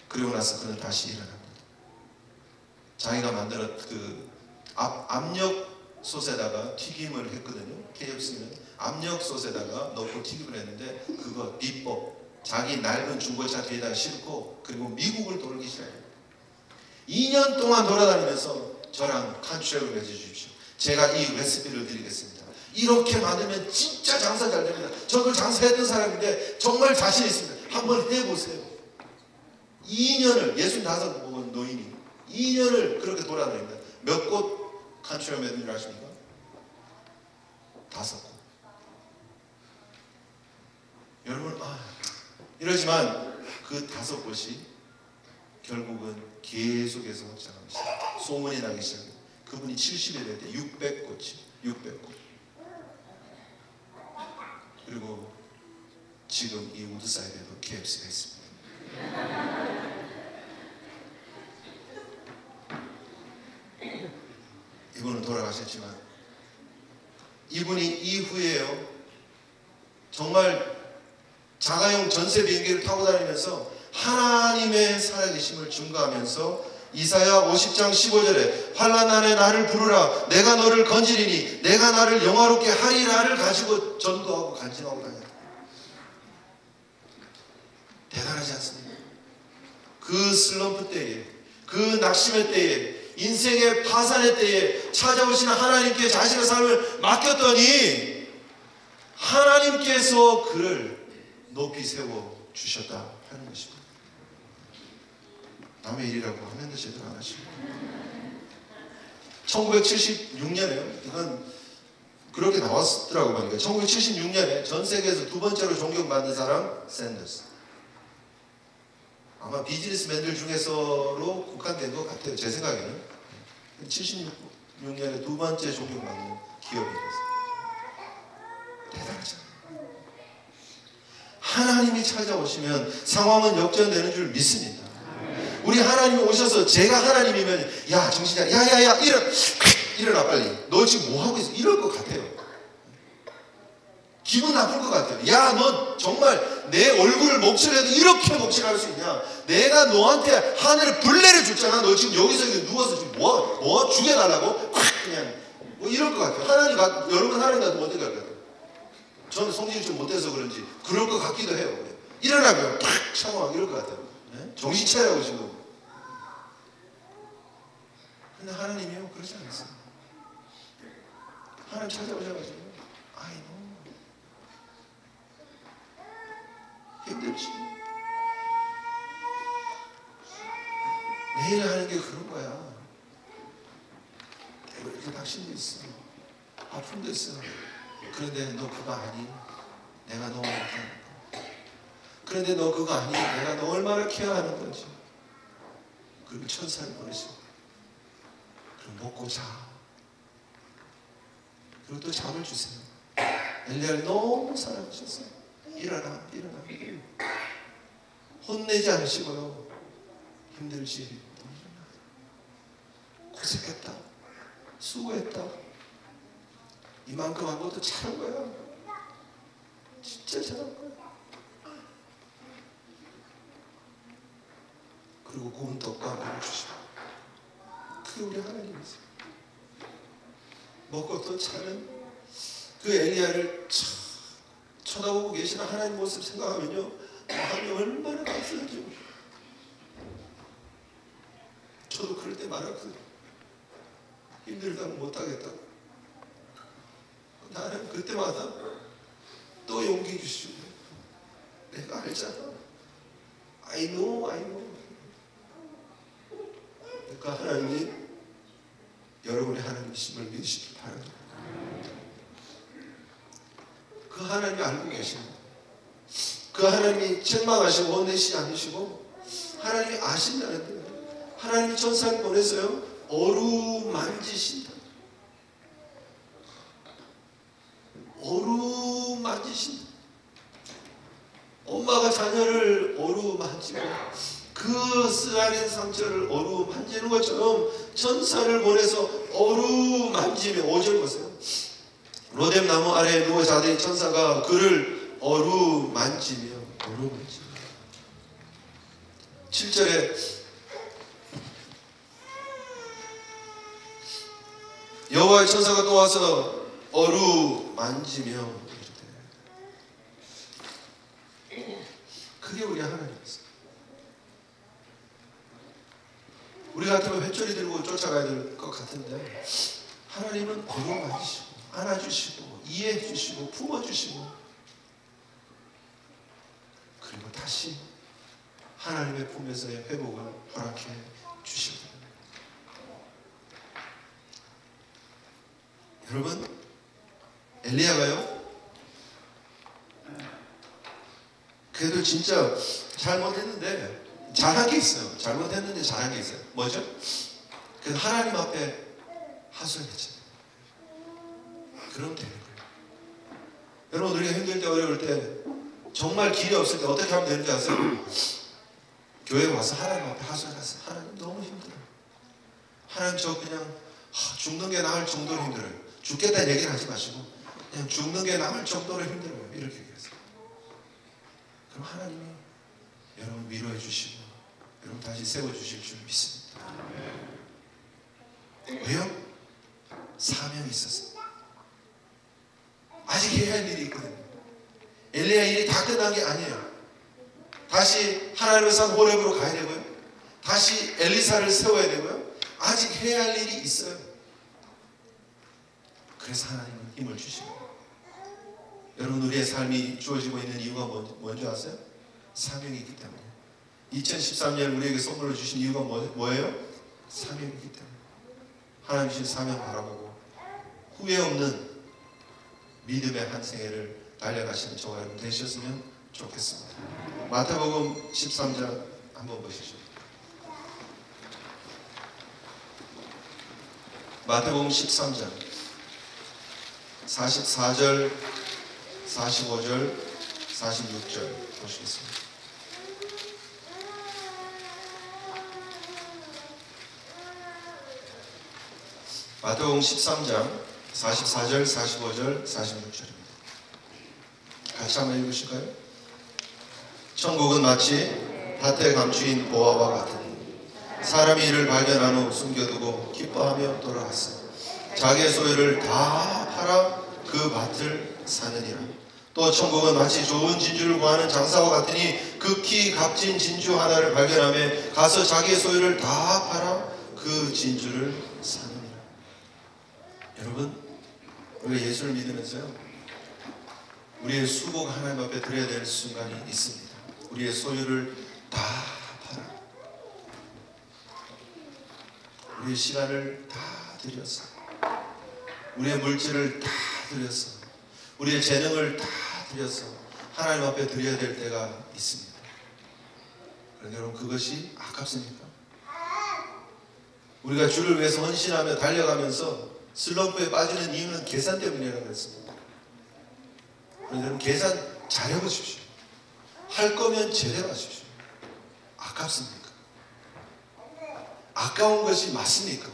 그리고 나서 그는 다시 일어납니다. 자기가 만들었 그 압력솥에다가 튀김을 했거든요. KFC는 압력솥에다가 넣고 튀김을 했는데 그거 비법 자기 낡은 중고차 뒤에다 싣고 그리고 미국을 돌기 시작해요. 2년 동안 돌아다니면서 저랑 컨트랙을 맺어주십시오. 제가 이 레시피를 드리겠습니다. 이렇게 만들면 진짜 장사 잘 됩니다. 저도 장사했던 사람인데 정말 자신 있습니다. 한번 해보세요. 2년을 65 먹은 노인이 2년을 그렇게 돌아다닙니다. 몇 곳 컨트랙 맺은 줄 아십니까? 5곳. 여러분 이러지만 그 5곳이 결국은 계속해서 확장하기 시작합니다. 소문이 나기 시작합니다. 그분이 70이 될 때 600곳이요. 600곳. 그리고 지금 이 우드사이드에도 KFC가 있습니다. 이분은 돌아가셨지만 이분이 이후에요. 정말 자가용 전세 비행기를 타고 다니면서 하나님의 살아계심을 증거하면서 이사야 50장 15절에 환난 날에 나를 부르라 내가 너를 건지리니 내가 나를 영화롭게 하리라를 가지고 전도하고 간증하고 다녔다. 대단하지 않습니까? 그 슬럼프 때에 그 낙심의 때에 인생의 파산의 때에 찾아오시는 하나님께 자신의 삶을 맡겼더니 하나님께서 그를 높이 세워 주셨다 하는 것입니다. 남의 일이라고 하면도 제대로 안 하시고 1976년에 이건 그렇게 나왔더라고요. 그러니까 1976년에 전 세계에서 두 번째로 존경받는 사람 샌더스. 아마 비즈니스맨들 중에서로 국한된 것 같아요. 제 생각에는 76년에 두 번째 존경받는 기업이 됐어요. 대단하잖아요. 하나님이 찾아오시면 상황은 역전되는 줄 믿습니다. 우리 하나님이 오셔서 제가 하나님이면 야 정신이야 야야야 일어나 빨리 너 지금 뭐하고 있어 이럴 것 같아요. 기분 나쁠 것 같아요. 야 너 정말 내 얼굴 목소리라도 이렇게 목소리할 수 있냐. 내가 너한테 하늘에 불내려 줬잖아. 너 지금 여기서 누워서 지금 뭐 죽여달라고 그냥 뭐 이럴 것 같아요. 여러분 하나님 같으면 어떻게 할 것 같아요? 저는 성질이 좀 못해서 그런지 그럴 것 같기도 해요. 일어나면 팍 차고 이럴 것 같아요. 네? 정신 차리라고 지금. 근데 하나님이요 그러지 않았어요. 하나님 찾아오셔가지고 아이고 힘들지. 내일 하는 게 그런 거야. 내가 이렇게 낙심도 있어. 아픔도 있어. 그런데 너 그거 아니? 내가 너 얼마나 케어하는 거. 그런데 너 그거 아니? 내가 너 얼마나 케어하는 거지. 그리고 천사를 보내시고 그럼 먹고 자. 그리고 또 잠을 주세요. 엘리야를 너무 사랑하셨어요. 일어나. 혼내지 않으시고요. 힘들지. 고생했다. 수고했다. 이만큼 한 것도 잘한 거야. 진짜 잘한 거야. 그리고 구운 떡과 물을 주시고 그게 우리 하나님이세요. 먹고 또 차는 그 엘리야를 쳐다보고 계시는 하나님 모습 생각하면요 마음이 얼마나 감사하죠. 저도 그럴 때 말았거든요. 힘들다고 못하겠다고. 나는 그때마다 또 용기 주시고 내가 알잖아. I know. 그러니까 하나님이 여러분의 하나님이심을 믿으시기 바랍니다. 그 하나님이 알고 계십니다. 그 하나님이 책망하시고 혼내시지 않으시고 하나님이 아신다는데 하나님이 천사를 보내서요 어루만지신다. 어루만지신다. 엄마가 자녀를 어루만지고 그 쓰라린 상처를 어루만지는 것처럼 천사를 보내서 어루만지며 5절 보세요. 로뎀나무 아래에 누워 자더니 천사가 그를 어루만지며 7절에 여호와의 천사가 또 와서 어루만지며 그게 우리 하나님이었어요. 우리 같으면 회초리 들고 쫓아가야 될 것 같은데 하나님은 어루만지시고 안아주시고 이해해주시고 품어주시고 그리고 다시 하나님의 품에서의 회복을 허락해 주십니다. 여러분 엘리야가요 그래도 진짜 잘못했는데 잘한 게 있어요. 잘못했는데 잘한 게 있어요. 뭐죠? 그래서 하나님 앞에 하소연했잖아요. 그럼 되는 거예요. 여러분 우리가 힘들 때 어려울 때 정말 길이 없을 때 어떻게 하면 되는지 아세요? 교회 와서 하나님 앞에 하소연하세요. 하나님 너무 힘들어요. 하나님 저 그냥 죽는 게 나을 정도로 힘들어요. 죽겠다는 얘기는 하지 마시고 그냥 죽는 게 나을 정도로 힘들어요. 이렇게 얘기하세요. 그럼 하나님이 여러분 위로해 주시고 여러분 다시 세워주실 줄 믿습니다. 왜요? 사명이 있었어요. 아직 해야 할 일이 있거든요. 엘리야 일이 다 끝난 게 아니에요. 다시 하나님의 산 호렙으로 가야 되고요. 다시 엘리사를 세워야 되고요. 아직 해야 할 일이 있어요. 그래서 하나님은 힘을 주시고 여러분 우리의 삶이 주어지고 있는 이유가 뭔지 아세요? 사명이기 때문에 2013년 우리에게 선물로 주신 이유가 뭐예요? 사명이기 때문에 하나님 주신 사명 바라보고 후회 없는 믿음의 한 생애를 달려가시는 저와 여러분 되셨으면 좋겠습니다. 마태복음 13장 한번 보시죠. 마태복음 13장 44절 45절 46절 보시겠습니다. 마태복음 13장 44절, 45절, 46절입니다. 같이 한번 읽으실까요? 천국은 마치 밭에 감추인 보화와 같으니 사람이 이를 발견한 후 숨겨두고 기뻐하며 돌아갔어. 자기의 소유를 다 팔아 그 밭을 사느니라. 또 천국은 마치 좋은 진주를 구하는 장사와 같으니 극히 값진 진주 하나를 발견하며 가서 자기의 소유를 다 팔아 그 진주를 사느니라. 여러분, 우리가 예수를 믿으면서요, 우리의 수고가 하나님 앞에 드려야 될 순간이 있습니다. 우리의 소유를 다 팔아, 우리의 시간을 다 드려서, 우리의 물질을 다 드려서, 우리의 재능을 다 드려서 하나님 앞에 드려야 될 때가 있습니다. 그런데 여러분, 그것이 아깝습니까? 우리가 주를 위해서 헌신하며 달려가면서 슬럼프에 빠지는 이유는 계산 때문이라고 했습니다. 여러분, 계산 잘해보십시오. 할 거면 제대로 하십시오. 아깝습니까? 아까운 것이 맞습니까?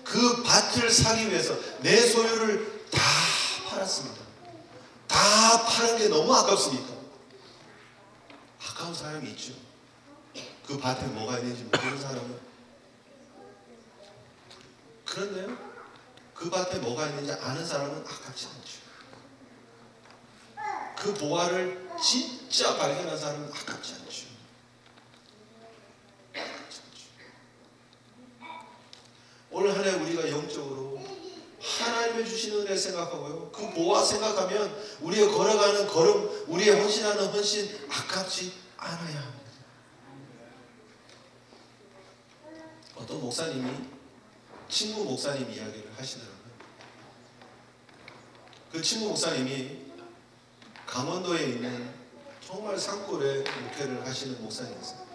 그 밭을 사기 위해서 내 소유를 다 팔았습니다. 다 파는 게 너무 아깝습니까? 아까운 사람이 있죠. 그 밭에 뭐가 있는지 모르는 사람은. 그런데요, 그 밭에 뭐가 있는지 아는 사람은 아깝지 않죠. 그 보화를 진짜 발견한 사람은 아깝지 않죠. 올 한 해 우리가 영적으로 하나님의 주시는 은혜 생각하고요, 그 보화 생각하면 우리의 걸어가는 걸음, 우리의 헌신하는 헌신 아깝지 않아야 합니다. 어떤 목사님이, 친구 목사님 이야기를 하시더라고요. 그 친구 목사님이 강원도에 있는 정말 산골에 목회를 하시는 목사님이었어요.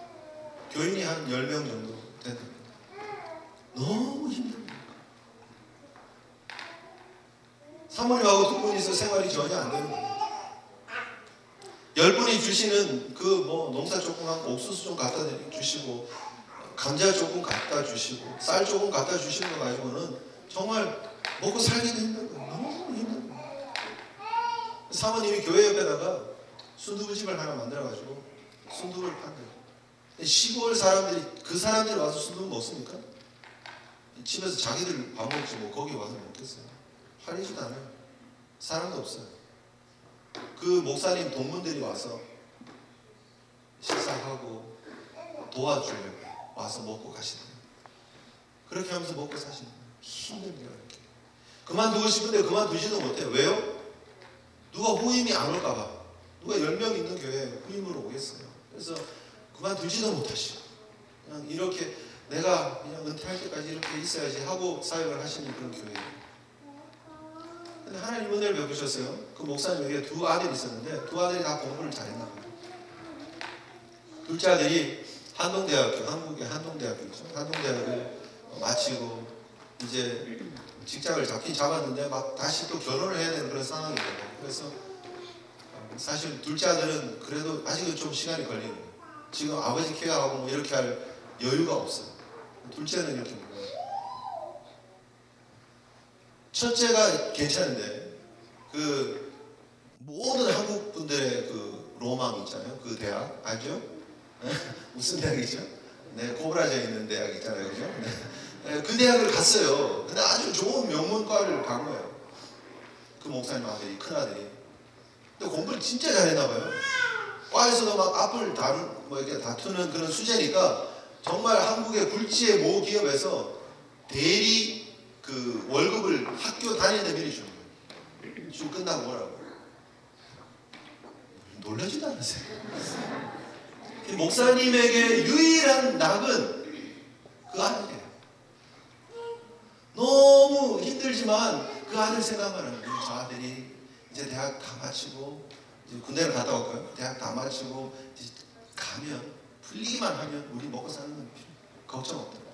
교인이 한 10명 정도 된답니다. 너무 힘듭니다. 사모님하고 두 분이서 생활이 전혀 안 되는 거예요. 10분이 주시는 그 농사 조금 하고 옥수수 좀 갖다 주시고 감자 조금 갖다 주시고 쌀 조금 갖다 주시는 거 가지고는 정말 먹고 살기도 힘든 거예요. 너무 힘든 거예요. 사모님이 교회 옆에다가 순두부집을 하나 만들어가지고 순두부를 판대요. 시골 사람들이, 그 사람들이 와서 순두부 먹습니까? 집에서 자기들 밥 먹지 뭐 거기 와서 먹겠어요. 팔리지도 않아요. 사람도 없어요. 그 목사님 동문들이 와서 식사하고 도와주려고 와서 먹고 가시는 거예요. 그렇게 하면서 먹고 사시는 거예요. 힘듭니다. 이렇게. 그만두고 싶은데 그만두지도 못해요. 왜요? 누가 후임이 안 올까봐. 누가 10명 있는 교회에 후임으로 오겠어요. 그래서 그만두지도 못하시고 그냥 이렇게 내가 그냥 은퇴할 때까지 이렇게 있어야지 하고 사역을 하시는 그런 교회예요. 근데 하나님 은혜를 베푸셨어요. 그 목사님에게 두 아들이 있었는데 두 아들이 다 공부를 잘했나 봐요. 둘째 아들이 한동대학교, 한국의 한동대학교죠. 한동대학을 마치고 이제 직장을 잡긴 잡았는데 막 다시 또 결혼을 해야 되는 그런 상황이에요. 그래서 사실 둘째 아들은 그래도 아직은 좀 시간이 걸리는 거예요. 지금 아버지 케어하고 뭐 이렇게 할 여유가 없어요. 둘째는 이렇게 먹어요. 첫째가 괜찮은데 그 모든 한국 분들의 그 로망 있잖아요. 그 대학 알죠? 무슨 대학이죠? 네, 코브라지에 있는 대학 있잖아요, 그죠? 네, 그 대학을 갔어요. 근데 아주 좋은 명문과를 간 거예요. 그 목사님 아들이, 큰 아들이. 근데 공부를 진짜 잘했나 봐요. 과에서도 막 앞을 뭐 이렇게 다투는 그런 수재니까 정말 한국의 굴지의 모 기업에서 대리 그 월급을 학교 다니는데 미리 주는 거예요. 주 끝나고 뭐라고. 놀라지도 않으세요. 목사님에게 유일한 낙은 그 아들이에요. 너무 힘들지만 그 아들 생각만 하는 거예요. 저 아들이 이제 대학 다 마치고 이제 군대를 갔다 올까요? 대학 다 마치고 이제 가면 풀리기만 하면 우리 먹고 사는 건 걱정 없다.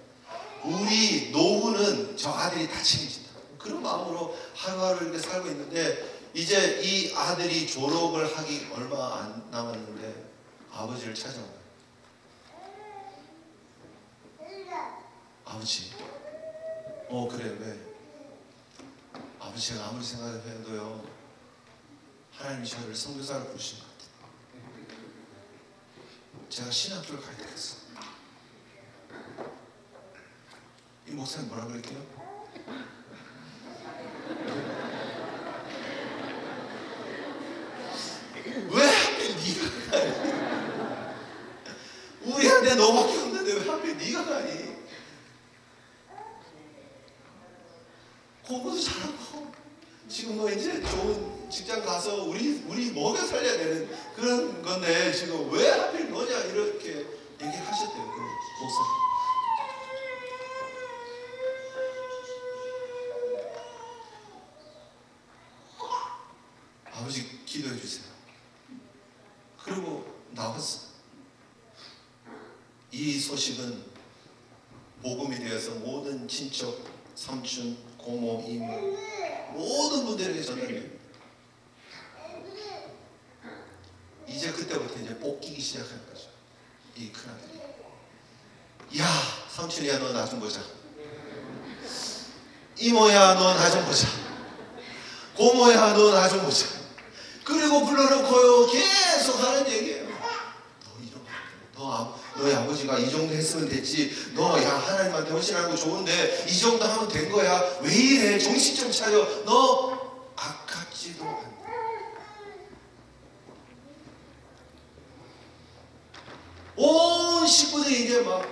우리 노후는 저 아들이 다 책임진다. 그런 마음으로 하루하루 이렇게 살고 있는데 이제 이 아들이 졸업을 하기 얼마 안 남았는데 아버지를 찾아온 거예요. 아버지, 그래, 왜? 아버지, 제가 아무리 생각해도요, 하나님이 저를 선교사로 부르신 것 같아요. 제가 신학교를 가야 되겠어. 이 목사님 뭐라 그럴게요? 왜 하필 네가 가니? 우리한테 너밖에 없는데 왜 하필 네가 가니? 공부도 잘하고 지금 뭐 이제 좋은 직장 가서 우리 먹여 살려야 되는 그런 건데 지금 왜 하필 너냐 이렇게 얘기하셨대요, 그 목사님. 아버지 기도해 주세요. 그리고 나왔어. 이 소식은 복음이 되어서 모든 친척, 삼촌, 고모, 이모 모든 분들에게 전달돼요. 이제 그때부터 이제 볶이기 시작하는 거죠. 이 큰아들이. 야, 삼촌이야, 너 나 좀 보자. 이모야, 너 나 좀 보자. 고모야, 너 나 좀 보자. 그리고 불러놓고요, 계속 하는 얘기예요. 너희 아버지가 이 정도 했으면 됐지. 너 야 하나님한테 헌신하는 거 좋은데 이 정도 하면 된 거야. 왜 이래? 정신 좀 차려. 너 아깝지도 않아. 온 식구들이 이제 막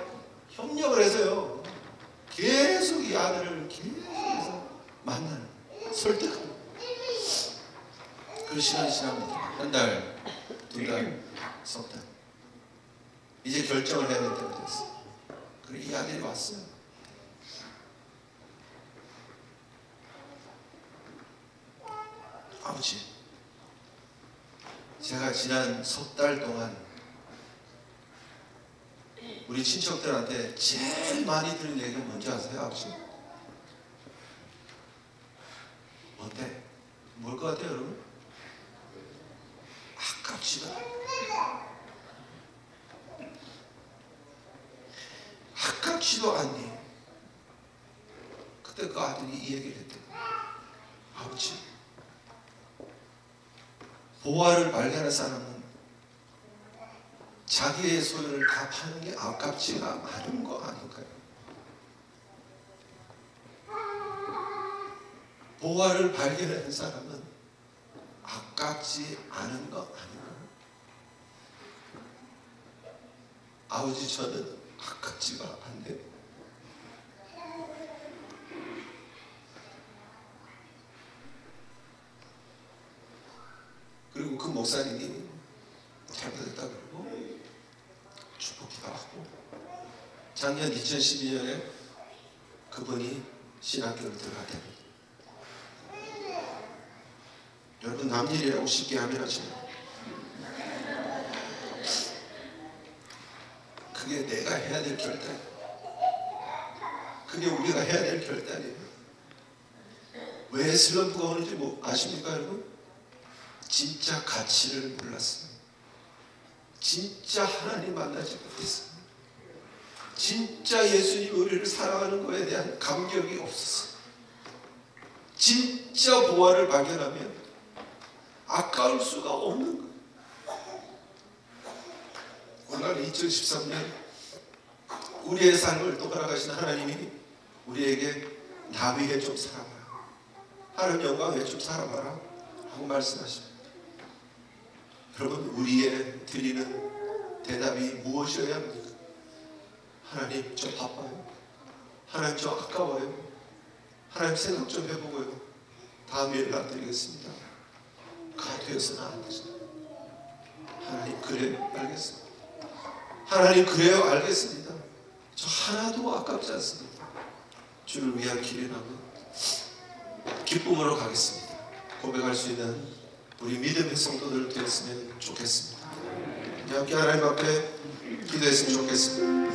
협력을 해서요. 계속 이 아들을 계속해서 만나는, 설득하는. 그 시간이 지납니다. 한 달, 두 달, 석 달. 이제 결정을 해야 될 때가 됐어요. 그리고 이 아들이 왔어요. 아버지, 제가 지난 석 달 동안 우리 친척들한테 제일 많이 들은 얘기가 뭔지 아세요, 아버지? 뭔데? 뭘 것 같아요, 여러분? 아깝지도 않아. 아깝지도 않니? 그때 그 아들이 이 얘기를 했대요. 아버지, 보화를 발견한 사람은 자기의 소유를 다 파는 게 아깝지가 않은 거 아닐까요? 보화를 발견한 사람은 아깝지 않은 거 아닌가요? 아버지, 저는 아깝지가 않네요. 그리고 그 목사님이 잘못했다 그러고 축복기도 하고 작년 2012년에 그분이 신학교를 들어갔답니다. 여러분, 남일이라고 쉽게 하면 하지만 그게 내가 해야 될 결단이에요. 그게 우리가 해야 될 결단이에요. 왜 슬럼프가 오는지 아십니까, 여러분? 진짜 가치를 몰랐어요. 진짜 하나님 만나지 못했어요. 진짜 예수님이 우리를 사랑하는 것에 대한 감격이 없었어요. 진짜 보화를 발견하면 아까울 수가 없는 거예요. 오늘 2013년 우리의 삶을 또 걸어가신 하나님이 우리에게 나 위해 좀 살아봐라, 하나님 영광 위해 좀 살아봐라 하고 말씀하십니다. 여러분, 우리의 드리는 대답이 무엇이어야 합니까? 하나님, 저 바빠요. 하나님, 저 아까워요. 하나님, 생각 좀 해보고요, 다음에 연락드리겠습니다. 가 되어서는 안 되죠. 하나님, 그래요, 알겠습니다. 하나님, 그래요, 알겠습니다. 저 하나도 아깝지 않습니다. 주를 위한 길을 하고 기쁨으로 가겠습니다. 고백할 수 있는 우리 믿음의 성도들 되었으면 좋겠습니다. 함께 하나님 앞에 기도했으면 좋겠습니다.